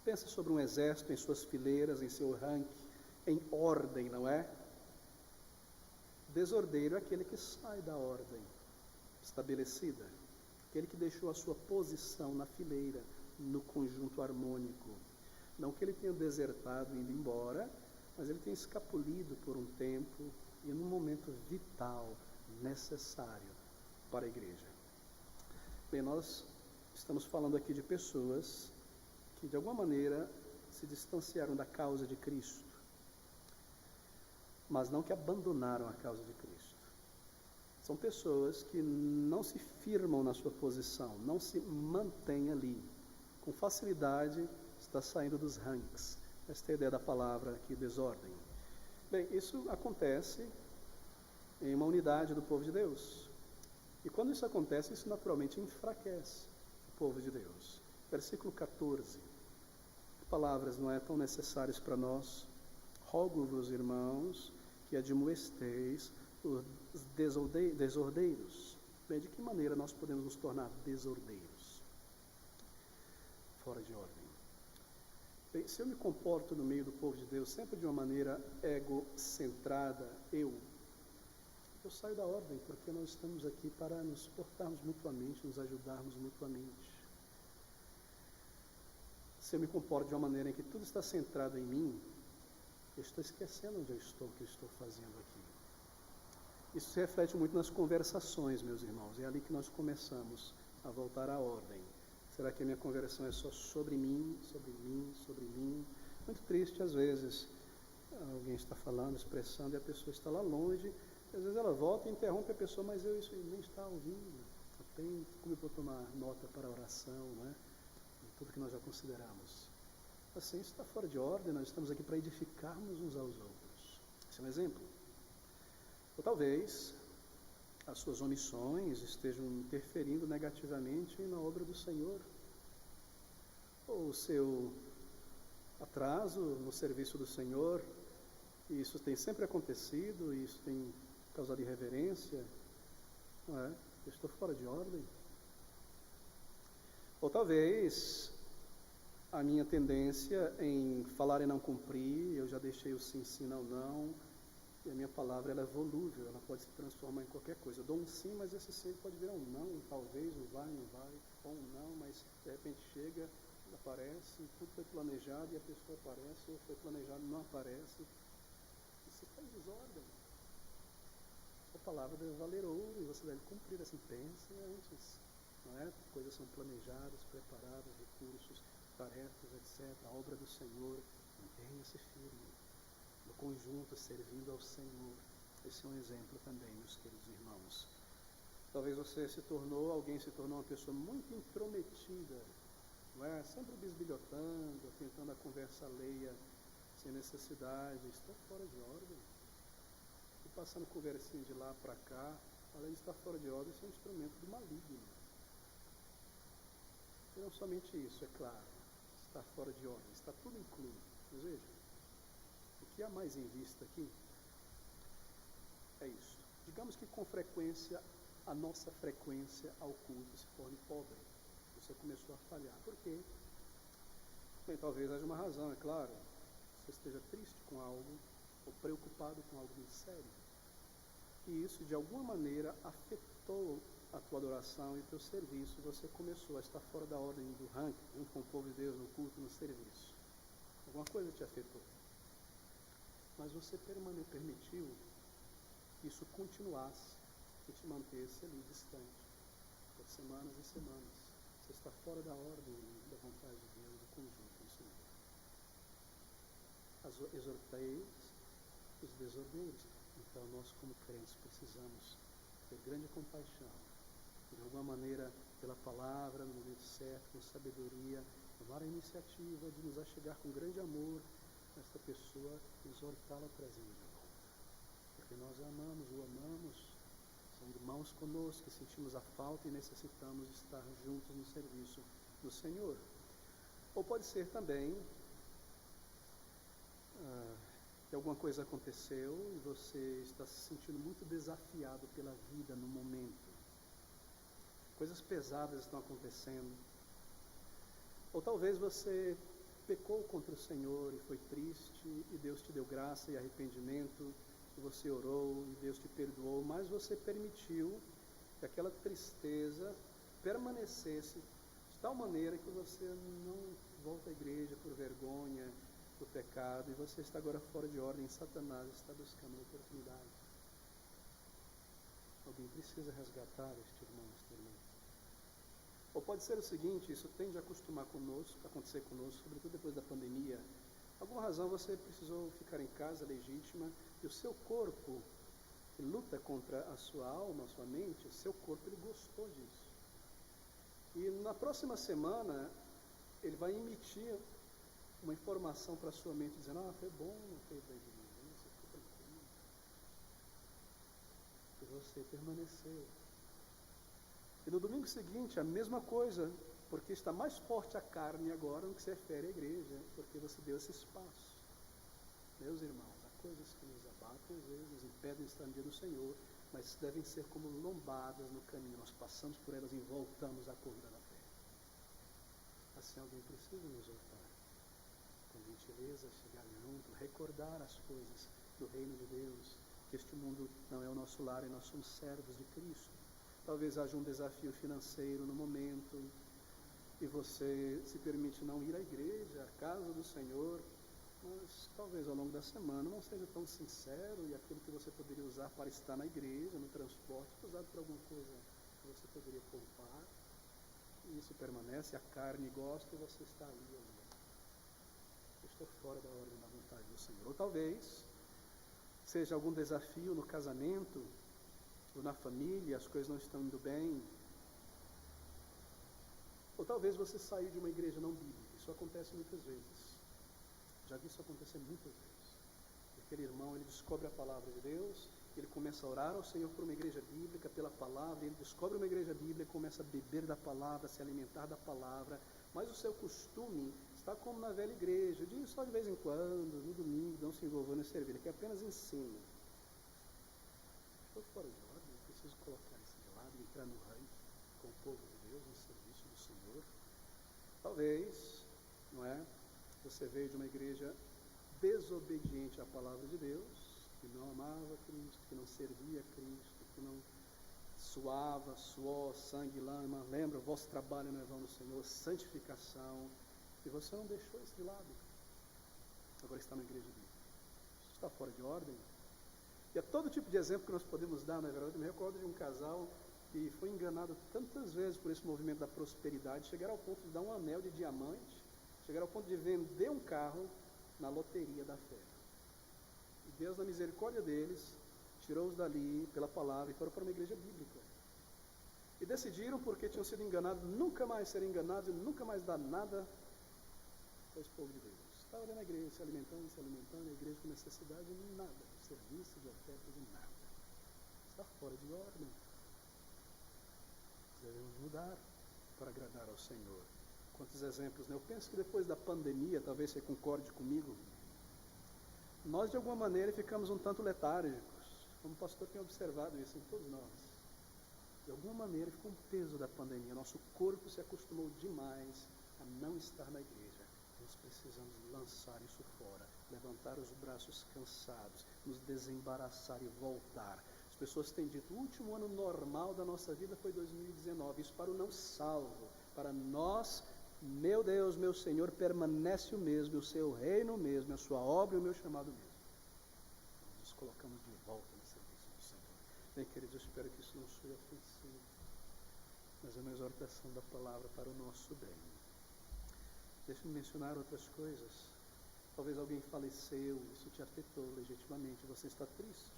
Speaker 1: Pensa sobre um exército em suas fileiras, em seu ranking, em ordem, não é? Desordeiro é aquele que sai da ordem estabelecida, aquele que deixou a sua posição na fileira, no conjunto harmônico. Não que ele tenha desertado, indo embora, mas ele tenha escapulido por um tempo e num momento vital, necessário para a igreja. Bem, nós estamos falando aqui de pessoas que de alguma maneira se distanciaram da causa de Cristo, mas não que abandonaram a causa de Cristo. São pessoas que não se firmam na sua posição, não se mantêm ali. Com facilidade está saindo dos ranks. Esta é a ideia da palavra aqui, desordem. Bem, isso acontece em uma unidade do povo de Deus. E quando isso acontece, isso naturalmente enfraquece o povo de Deus. Versículo 14. Palavras não é tão necessárias para nós. Rogo-vos, irmãos, que admoesteis os desordeiros. Bem, de que maneira nós podemos nos tornar desordeiros? Fora de ordem. Bem, se eu me comporto no meio do povo de Deus sempre de uma maneira egocentrada, eu saio da ordem, porque nós estamos aqui para nos suportarmos mutuamente, nos ajudarmos mutuamente. Se eu me comporto de uma maneira em que tudo está centrado em mim, eu estou esquecendo onde eu estou, o que eu estou fazendo aqui. Isso se reflete muito nas conversações, meus irmãos. É ali que nós começamos a voltar à ordem. Será que a minha conversão é só sobre mim, sobre mim, sobre mim? Muito triste às vezes. Alguém está falando, expressando, e a pessoa está lá longe. Às vezes ela volta e interrompe a pessoa, mas eu isso nem está ouvindo. Atento, como eu vou tomar nota para a oração, não é? Tudo que nós já consideramos. Assim, isso está fora de ordem, nós estamos aqui para edificarmos uns aos outros. Esse é um exemplo. Ou talvez as suas omissões estejam interferindo negativamente na obra do Senhor. Ou o seu atraso no serviço do Senhor, e isso tem sempre acontecido, e isso tem causado irreverência, não é? Eu estou fora de ordem. Ou talvez a minha tendência em falar e não cumprir, eu já deixei o sim, sim, não, não, e a minha palavra ela é volúvel, ela pode se transformar em qualquer coisa. Eu dou um sim, mas esse sim pode virar um não, talvez, não vai, ou um não, mas de repente chega, aparece, tudo foi planejado e a pessoa aparece, ou foi planejado e não aparece. Isso está em desordem. A palavra deve valer ouro e você deve cumprir assim, pense antes, não é? Coisas são planejadas, preparadas, recursos, tarefas, etc. A obra do Senhor, mantenha-se firme, no conjunto, servindo ao Senhor. Esse é um exemplo também, meus queridos irmãos. Talvez alguém se tornou uma pessoa muito intrometida, não é? Sempre bisbilhotando, tentando a conversa alheia, sem necessidade, está fora de ordem. E passando conversinha de lá para cá, além de estar fora de ordem, isso é um instrumento do maligno. E não somente isso, é claro, está fora de ordem, está tudo incluído. Mas veja, o que há mais em vista aqui é isso. Digamos que com frequência, a nossa frequência ao culto se torne pobre. Você começou a falhar. Por quê? Bem, talvez haja uma razão, é claro. Você esteja triste com algo, ou preocupado com algo muito sério. E isso, de alguma maneira, afetou a tua adoração e o teu serviço. Você começou a estar fora da ordem do ranking, junto com o povo de Deus, no culto, no serviço. Alguma coisa te afetou. Mas você permitiu que isso continuasse e te mantesse ali distante, por semanas e semanas. Você está fora da ordem, da vontade de Deus, do conjunto do Senhor. Exortei os desordeiros. Então, nós, como crentes, precisamos ter grande compaixão, de alguma maneira, pela palavra, no momento certo, com sabedoria, tomar a iniciativa de nos achegar com grande amor a esta pessoa, exortá-la, trazendo de volta. Porque nós o amamos, são irmãos conosco, que sentimos a falta e necessitamos estar juntos no serviço do Senhor. Ou pode ser também que alguma coisa aconteceu e você está se sentindo muito desafiado pela vida no momento. Coisas pesadas estão acontecendo. Ou talvez você pecou contra o Senhor e foi triste e Deus te deu graça e arrependimento, e você orou e Deus te perdoou, mas você permitiu que aquela tristeza permanecesse de tal maneira que você não volta à igreja por vergonha do pecado, e você está agora fora de ordem, Satanás está buscando uma oportunidade. Alguém precisa resgatar este irmão, esta irmã. Ou pode ser o seguinte, isso tende a acontecer conosco, sobretudo depois da pandemia. Alguma razão você precisou ficar em casa legítima, e o seu corpo, que luta contra a sua alma, a sua mente, o seu corpo, ele gostou disso. E na próxima semana, ele vai emitir uma informação para a sua mente, dizendo, foi bom, não foi bem de mim, você ficou tranquilo. E você permaneceu. E no domingo seguinte, a mesma coisa, porque está mais forte a carne agora no que se refere à igreja, porque você deu esse espaço. Meus irmãos, há coisas que nos abatem, às vezes, nos impedem de estar no dia do Senhor, mas devem ser como lombadas no caminho. Nós passamos por elas e voltamos à corrida da fé. Assim, alguém precisa nos exortar. Com gentileza, chegar junto, recordar as coisas do reino de Deus, que este mundo não é o nosso lar e nós somos servos de Cristo. Talvez haja um desafio financeiro no momento e você se permite não ir à igreja, à casa do Senhor, mas talvez ao longo da semana não seja tão sincero e aquilo que você poderia usar para estar na igreja, no transporte, usado para alguma coisa que você poderia poupar. e isso permanece, a carne gosta e você está ali. Eu estou fora da ordem da vontade do Senhor. Ou talvez seja algum desafio no casamento, ou na família, as coisas não estão indo bem. Ou talvez você saiu de uma igreja não bíblica. Isso acontece muitas vezes. Já vi isso acontecer muitas vezes. Aquele irmão, ele descobre a palavra de Deus, ele começa a orar ao Senhor por uma igreja bíblica, pela palavra, ele descobre uma igreja bíblica, começa a beber da palavra, a se alimentar da palavra, mas o seu costume está como na velha igreja, de ir só de vez em quando, no domingo, não se envolver no servir, ele quer apenas ensina. Estou fora de ordem, eu preciso colocar isso de lado, entrar no ranking com o povo de Deus, no serviço do Senhor. Talvez, não é? Você veio de uma igreja desobediente à palavra de Deus, que não amava Cristo, que não servia a Cristo, que não suava, suor, sangue, lama. Lembra, o vosso trabalho não é vão no Senhor, santificação. E você não deixou isso de lado. Agora está na igreja bíblica. Isso está fora de ordem. E é todo tipo de exemplo que nós podemos dar, na verdade. Eu me recordo de um casal que foi enganado tantas vezes por esse movimento da prosperidade, chegaram ao ponto de dar um anel de diamante, chegaram ao ponto de vender um carro na loteria da fé. E Deus, na misericórdia deles, tirou-os dali pela palavra e foram para uma igreja bíblica. E decidiram, porque tinham sido enganados, nunca mais serem enganados e nunca mais dar nada para esse povo de Deus. Estava ali na igreja, se alimentando, a igreja com necessidade de nada, de serviço, de oferta, de nada. Está fora de ordem. Devemos mudar para agradar ao Senhor. Quantos exemplos, né? Eu penso que depois da pandemia, talvez você concorde comigo, nós de alguma maneira ficamos um tanto letárgicos, como o pastor tem observado isso em todos nós. De alguma maneira ficou um peso da pandemia, nosso corpo se acostumou demais a não estar na igreja. Nós precisamos lançar isso fora, levantar os braços cansados, nos desembaraçar e voltar. As pessoas têm dito, o último ano normal da nossa vida foi 2019, isso para o não salvo, para nós. Meu Deus, meu Senhor, permanece o mesmo, o seu reino mesmo, a sua obra e o meu chamado mesmo. Nós nos colocamos de volta no serviço do Senhor. Bem, queridos, eu espero que isso não seja ofensivo, mas é uma exortação da palavra para o nosso bem. Deixe-me mencionar outras coisas. Talvez alguém faleceu, isso te afetou legitimamente, você está triste.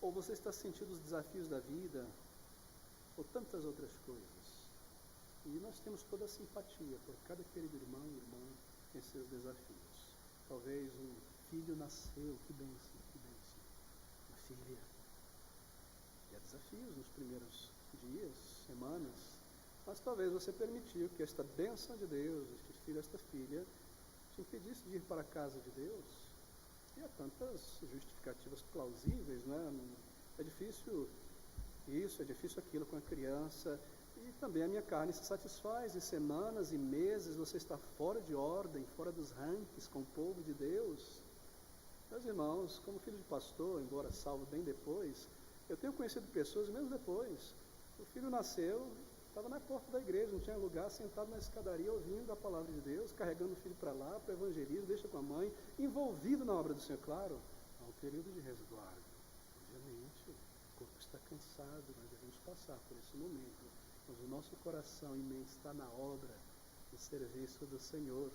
Speaker 1: Ou você está sentindo os desafios da vida, ou tantas outras coisas. E nós temos toda a simpatia por cada querido irmão e irmã em seus desafios. Talvez um filho nasceu, que bênção, que bênção. Uma filha. E há desafios nos primeiros dias, semanas. Mas talvez você permitiu que esta bênção de Deus, este filho, esta filha, te impedisse de ir para a casa de Deus. E há tantas justificativas plausíveis, né? É difícil isso, é difícil aquilo com a criança. E também a minha carne se satisfaz, e semanas e meses você está fora de ordem, fora dos rankings com o povo de Deus. Meus irmãos, como filho de pastor, embora salvo bem depois, eu tenho conhecido pessoas, mesmo depois, o filho nasceu, estava na porta da igreja, não tinha lugar, sentado na escadaria, ouvindo a palavra de Deus, carregando o filho para lá, para o evangelismo, deixa com a mãe, envolvido na obra do Senhor. Claro, há um período de resguardo. Obviamente, o corpo está cansado, nós devemos passar por esse momento. Mas o nosso coração e mente está na obra, no serviço do Senhor.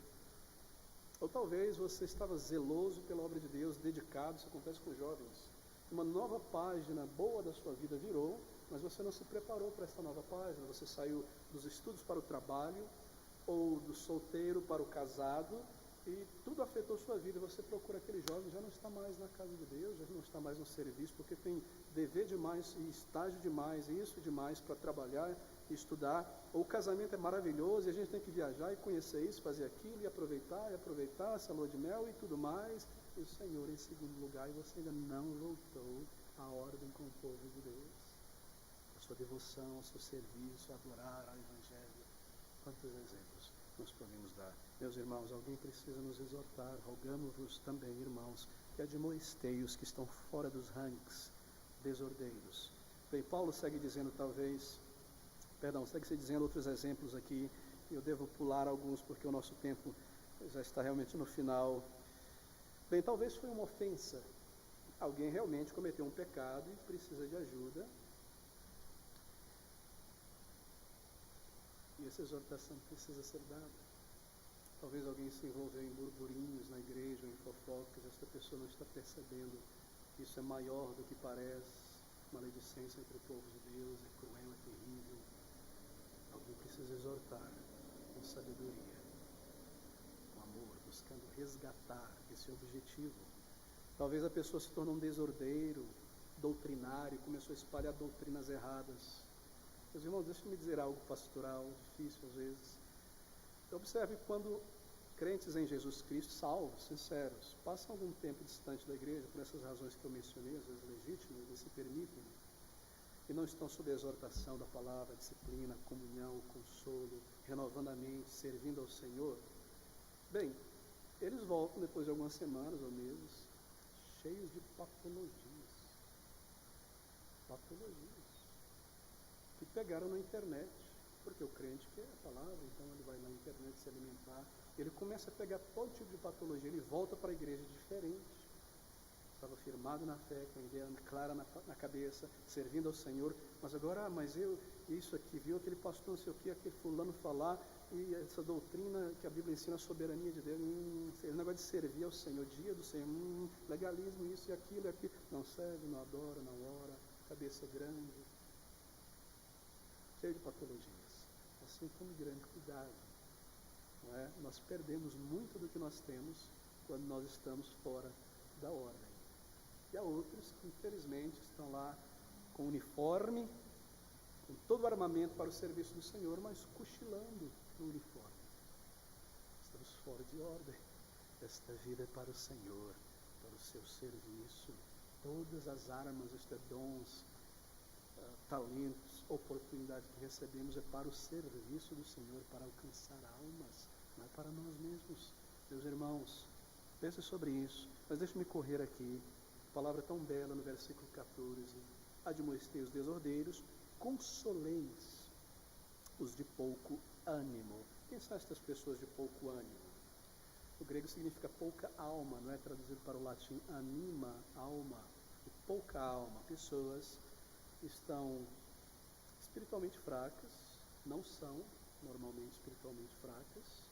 Speaker 1: Ou talvez você estava zeloso pela obra de Deus, dedicado, isso acontece com jovens. Uma nova página boa da sua vida virou, mas você não se preparou para essa nova página. Você saiu dos estudos para o trabalho, ou do solteiro para o casado, e tudo afetou sua vida. Você procura aquele jovem, já não está mais na casa de Deus, já não está mais no serviço, porque tem dever demais e estágio demais, e isso demais para trabalhar e estudar. Ou o casamento é maravilhoso e a gente tem que viajar e conhecer isso, fazer aquilo e aproveitar essa lua de mel e tudo mais. E o Senhor em segundo lugar, e você ainda não voltou à ordem com o povo de Deus, a sua devoção, ao seu serviço, a adorar ao Evangelho. Quantos exemplos nós podemos dar? Meus irmãos, alguém precisa nos exortar. Rogamos-vos também, irmãos, que admoestei os que estão fora dos ranks, desordeiros. Bem, Paulo segue dizendo segue dizendo outros exemplos aqui. Eu devo pular alguns porque o nosso tempo já está realmente no final. Bem, talvez foi uma ofensa. Alguém realmente cometeu um pecado e precisa de ajuda. E essa exortação precisa ser dada. Talvez alguém se envolveu em burburinhos na igreja, em fofocas, esta pessoa não está percebendo que isso é maior do que parece. Maledicência entre o povo de Deus é cruel, é terrível. Alguém precisa exortar com sabedoria, com amor, buscando resgatar esse objetivo. Talvez a pessoa se torne um desordeiro, doutrinário, começou a espalhar doutrinas erradas. Meus irmãos, deixe-me dizer algo pastoral, difícil às vezes. Observe quando crentes em Jesus Cristo, salvos, sinceros, passam algum tempo distante da igreja, por essas razões que eu mencionei, às vezes legítimas, e se permitem, e não estão sob a exortação da palavra, disciplina, comunhão, consolo, renovando a mente, servindo ao Senhor. Bem, eles voltam depois de algumas semanas ou meses, cheios de patologias, que pegaram na internet, porque o crente quer a palavra, então ele vai na internet se alimentar, ele começa a pegar todo tipo de patologia, ele volta para a igreja diferente, estava firmado na fé, com a ideia clara na cabeça, servindo ao Senhor, mas agora, isso aqui, viu aquele pastor, não sei o que, aquele fulano falar, e essa doutrina que a Bíblia ensina, a soberania de Deus, esse negócio de servir ao Senhor, dia do Senhor, legalismo, isso e aquilo, não serve, não adora, não ora, cabeça grande, cheio de patologias. Assim, tome grande cuidado, não é? Nós perdemos muito do que nós temos quando nós estamos fora da ordem. E há outros que, infelizmente, estão lá com uniforme, com todo o armamento para o serviço do Senhor, mas cochilando no uniforme. Estamos fora de ordem. Esta vida é para o Senhor, para o seu serviço. Todas as armas, os dons, talentos, oportunidades que recebemos é para o serviço do Senhor, para alcançar almas, não é para nós mesmos. Meus irmãos, pense sobre isso, mas deixe-me correr aqui. Palavra tão bela no versículo 14: admoestei os desordeiros, consoleis os de pouco ânimo. Quem são estas pessoas de pouco ânimo? O grego significa pouca alma, não é traduzido para o latim anima, alma, e pouca alma. Pessoas que estão espiritualmente fracas, não são normalmente espiritualmente fracas,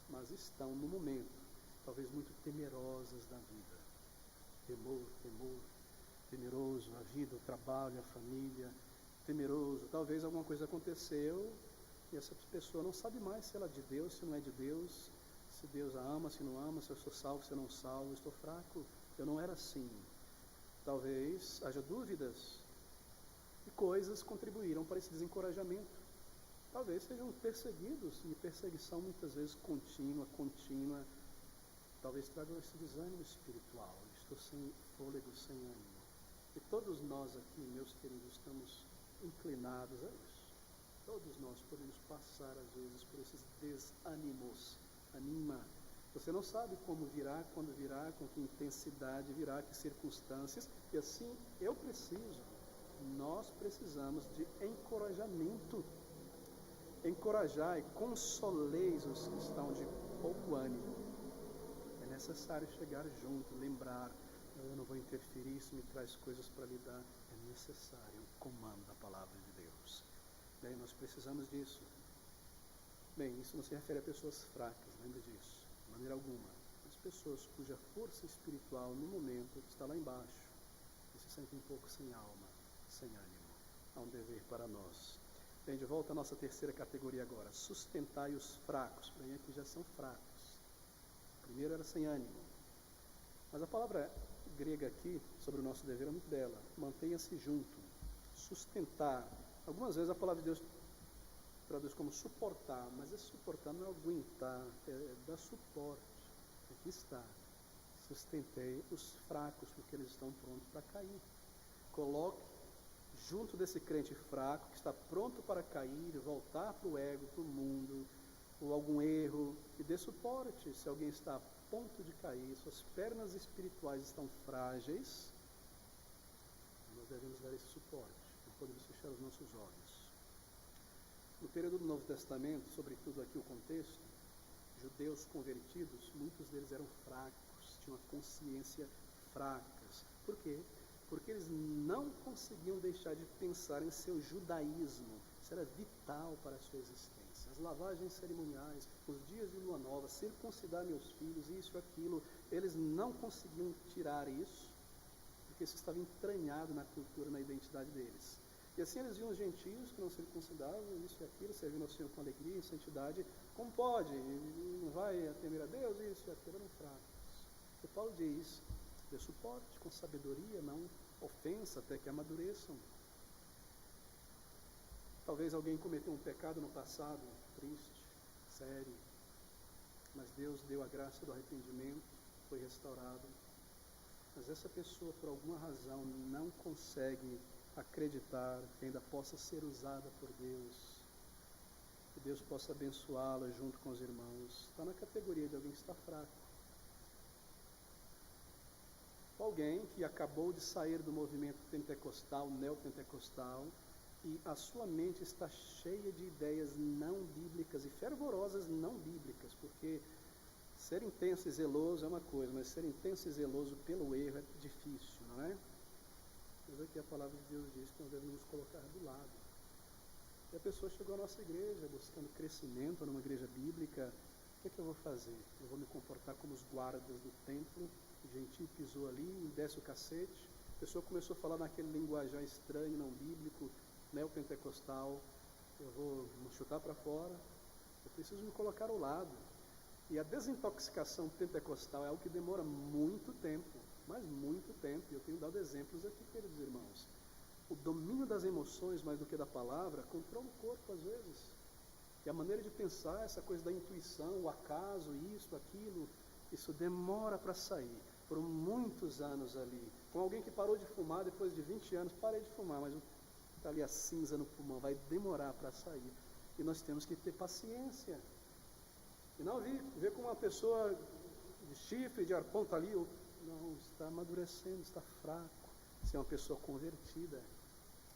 Speaker 1: mas estão no momento, talvez muito temerosas da vida. Temor, temeroso, a vida, o trabalho, a família, temeroso, talvez alguma coisa aconteceu e essa pessoa não sabe mais se ela é de Deus, se não é de Deus, se Deus a ama, se não ama, se eu sou salvo, se eu não salvo, estou fraco, eu não era assim. Talvez haja dúvidas e coisas contribuíram para esse desencorajamento. Talvez sejam perseguidos, e perseguição muitas vezes contínua, talvez tragam esse desânimo espiritual. Estou sem fôlego, sem ânimo. E todos nós aqui, meus queridos, estamos inclinados a isso. Todos nós podemos passar, às vezes, por esses desânimos. Anima. Você não sabe como virá, quando virá, com que intensidade virá, que circunstâncias. E assim, nós precisamos de encorajamento. Encorajai, consoleis os que estão de pouco ânimo. É necessário chegar junto, lembrar, eu não vou interferir, isso me traz coisas para lidar. É necessário o comando da palavra de Deus. Bem, nós precisamos disso. Bem, isso não se refere a pessoas fracas, lembre disso, de maneira alguma. As pessoas cuja força espiritual no momento está lá embaixo e se sentem um pouco sem alma, sem ânimo. Há um dever para nós. Bem, de volta à nossa terceira categoria agora. Sustentai os fracos. Bem, aqui já são fracos. Primeiro era sem ânimo. Mas a palavra grega aqui, sobre o nosso dever, é muito bela. Mantenha-se junto. Sustentar. Algumas vezes a palavra de Deus traduz como suportar, mas esse suportar não é aguentar, é dar suporte. Aqui está. Sustentei os fracos, porque eles estão prontos para cair. Coloque junto desse crente fraco, que está pronto para cair, voltar para o ego, para o mundo, ou algum erro, e dê suporte. Se alguém está a ponto de cair, suas pernas espirituais estão frágeis, nós devemos dar esse suporte, não podemos fechar os nossos olhos. No período do Novo Testamento, sobretudo aqui o contexto, judeus convertidos, muitos deles eram fracos, tinham a consciência fracas. Por quê? Porque eles não conseguiam deixar de pensar em seu judaísmo. Isso era vital para a sua existência. as lavagens cerimoniais, os dias de lua nova, circuncidar meus filhos, isso, aquilo. Eles não conseguiam tirar isso, porque isso estava entranhado na cultura, na identidade deles. E assim eles viam os gentios que não circuncidavam, isso e aquilo, servindo ao Senhor com alegria e santidade. Como pode? Não vai temer a Deus, isso e aquilo, eram fracos. E Paulo diz, dê suporte com sabedoria, não ofensa, até que amadureçam. Talvez alguém cometeu um pecado no passado, triste, sério, mas Deus deu a graça do arrependimento, foi restaurado. Mas essa pessoa, por alguma razão, não consegue acreditar que ainda possa ser usada por Deus, que Deus possa abençoá-la junto com os irmãos. Está na categoria de alguém que está fraco. Alguém que acabou de sair do movimento pentecostal, neopentecostal, e a sua mente está cheia de ideias não bíblicas e fervorosas não bíblicas, porque ser intenso e zeloso é uma coisa, mas ser intenso e zeloso pelo erro é difícil, não é? Mas aqui a palavra de Deus diz que nós devemos nos colocar do lado. E a pessoa chegou à nossa igreja buscando crescimento numa igreja bíblica. O que eu vou fazer? Eu vou me comportar como os guardas do templo. O gentio pisou ali, desce o cacete. A pessoa começou a falar naquele linguajar estranho, não bíblico, neopentecostal. Eu vou me chutar para fora. Eu preciso me colocar ao lado. E a desintoxicação pentecostal é algo que demora muito tempo, mas muito tempo. Eu tenho dado exemplos aqui, queridos irmãos. O domínio das emoções, mais do que da palavra, controla o corpo às vezes. E a maneira de pensar, essa coisa da intuição, o acaso, isso, aquilo, isso demora para sair. Por muitos anos ali. Com alguém que parou de fumar, depois de 20 anos, parei de fumar, mas está ali a cinza no pulmão, vai demorar para sair. E nós temos que ter paciência. E não ver como uma pessoa de chifre, de arpão está ali, não, está amadurecendo, está fraco. Se é uma pessoa convertida.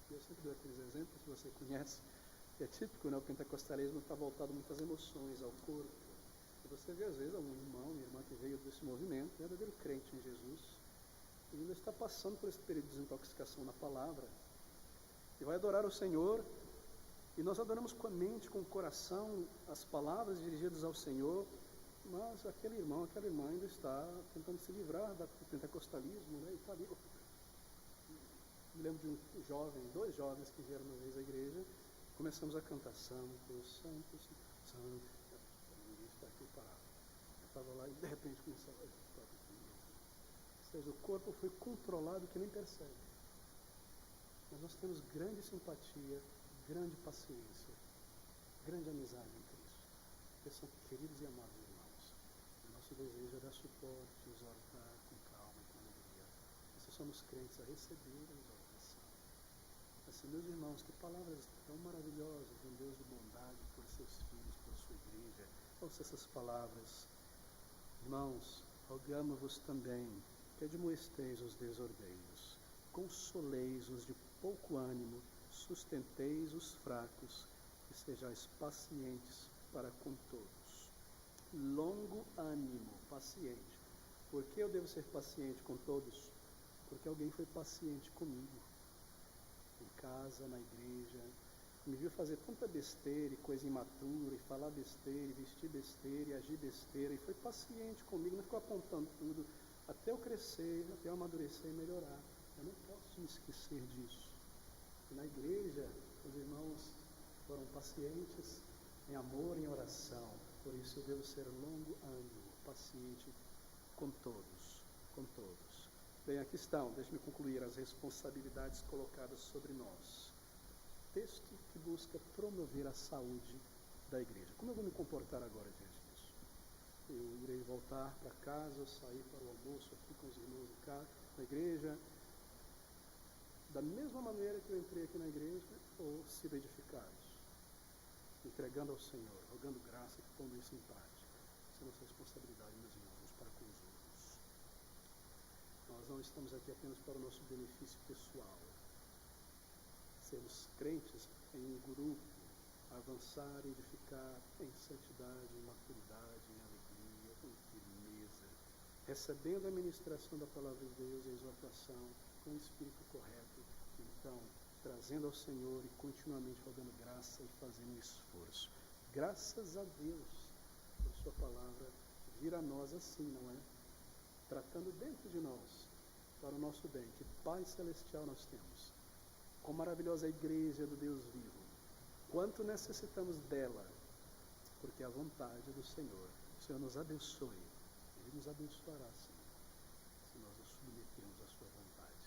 Speaker 1: Eu sempre dou aqueles exemplos que você conhece, que é típico, né? O pentecostalismo está voltado muito às emoções, ao corpo. E você vê às vezes algum irmão, uma irmã que veio desse movimento, verdadeiro crente em Jesus, e ainda está passando por esse período de desintoxicação na palavra. E vai adorar o Senhor. E nós adoramos com a mente, com o coração, as palavras dirigidas ao Senhor, mas aquele irmão, aquela irmã ainda está tentando se livrar do pentecostalismo, né? E está ali. Me lembro de um jovem, 2 jovens que vieram uma vez à igreja, começamos a cantar Santo, Santo, Santo, ninguém está aqui parado. Eu estava lá e de repente começou a... Ou seja, o corpo foi controlado que nem percebe. Mas nós temos grande simpatia, grande paciência, grande amizade em Cristo. Porque são queridos e amados irmãos. O nosso desejo é dar suporte, exortar com calma e com alegria. Nós somos crentes a receber a exortação. Assim, meus irmãos, que palavras tão maravilhosas de um Deus de bondade por seus filhos, por sua igreja. Ouça essas palavras. Irmãos, rogamo-vos também que admoesteis os desordeiros, consoleis os de pouco ânimo, sustenteis os fracos e sejais pacientes para com todos. Longo ânimo, paciente. Por que eu devo ser paciente com todos? Porque alguém foi paciente comigo. Em casa, na igreja, me viu fazer tanta besteira e coisa imatura, e falar besteira, e vestir besteira, e agir besteira, e foi paciente comigo, não ficou apontando tudo, até eu crescer, até eu amadurecer e melhorar. Eu não posso me esquecer disso. E na igreja, os irmãos foram pacientes em amor e em oração. Por isso eu devo ser longo ânimo, paciente com todos, com todos. Bem, aqui estão, deixe-me concluir as responsabilidades colocadas sobre nós. Texto que busca promover a saúde da igreja. Como eu vou me comportar agora diante disso? Eu irei voltar para casa, sair para o almoço aqui com os irmãos de cá, na igreja, da mesma maneira que eu entrei aqui na igreja, ou ser edificados, entregando ao Senhor, rogando graça e pondo isso em prática. Essa é a nossa responsabilidade, meus irmãos, uns para com os outros. Nós não estamos aqui apenas para o nosso benefício pessoal. Sermos crentes em grupo, avançar e edificar em santidade, em maturidade, em alegria, em firmeza, recebendo a ministração da palavra de Deus e a exortação com o espírito correto, então trazendo ao Senhor e continuamente rogando graça e fazendo esforço. Graças a Deus por sua palavra vir a nós assim, não é? Tratando dentro de nós, para o nosso bem. Que Pai Celestial nós temos. Quão maravilhosa a igreja do Deus vivo. Quanto necessitamos dela, porque é a vontade do Senhor. O Senhor nos abençoe. Ele nos abençoará, sim, se nós nos submetermos à sua vontade.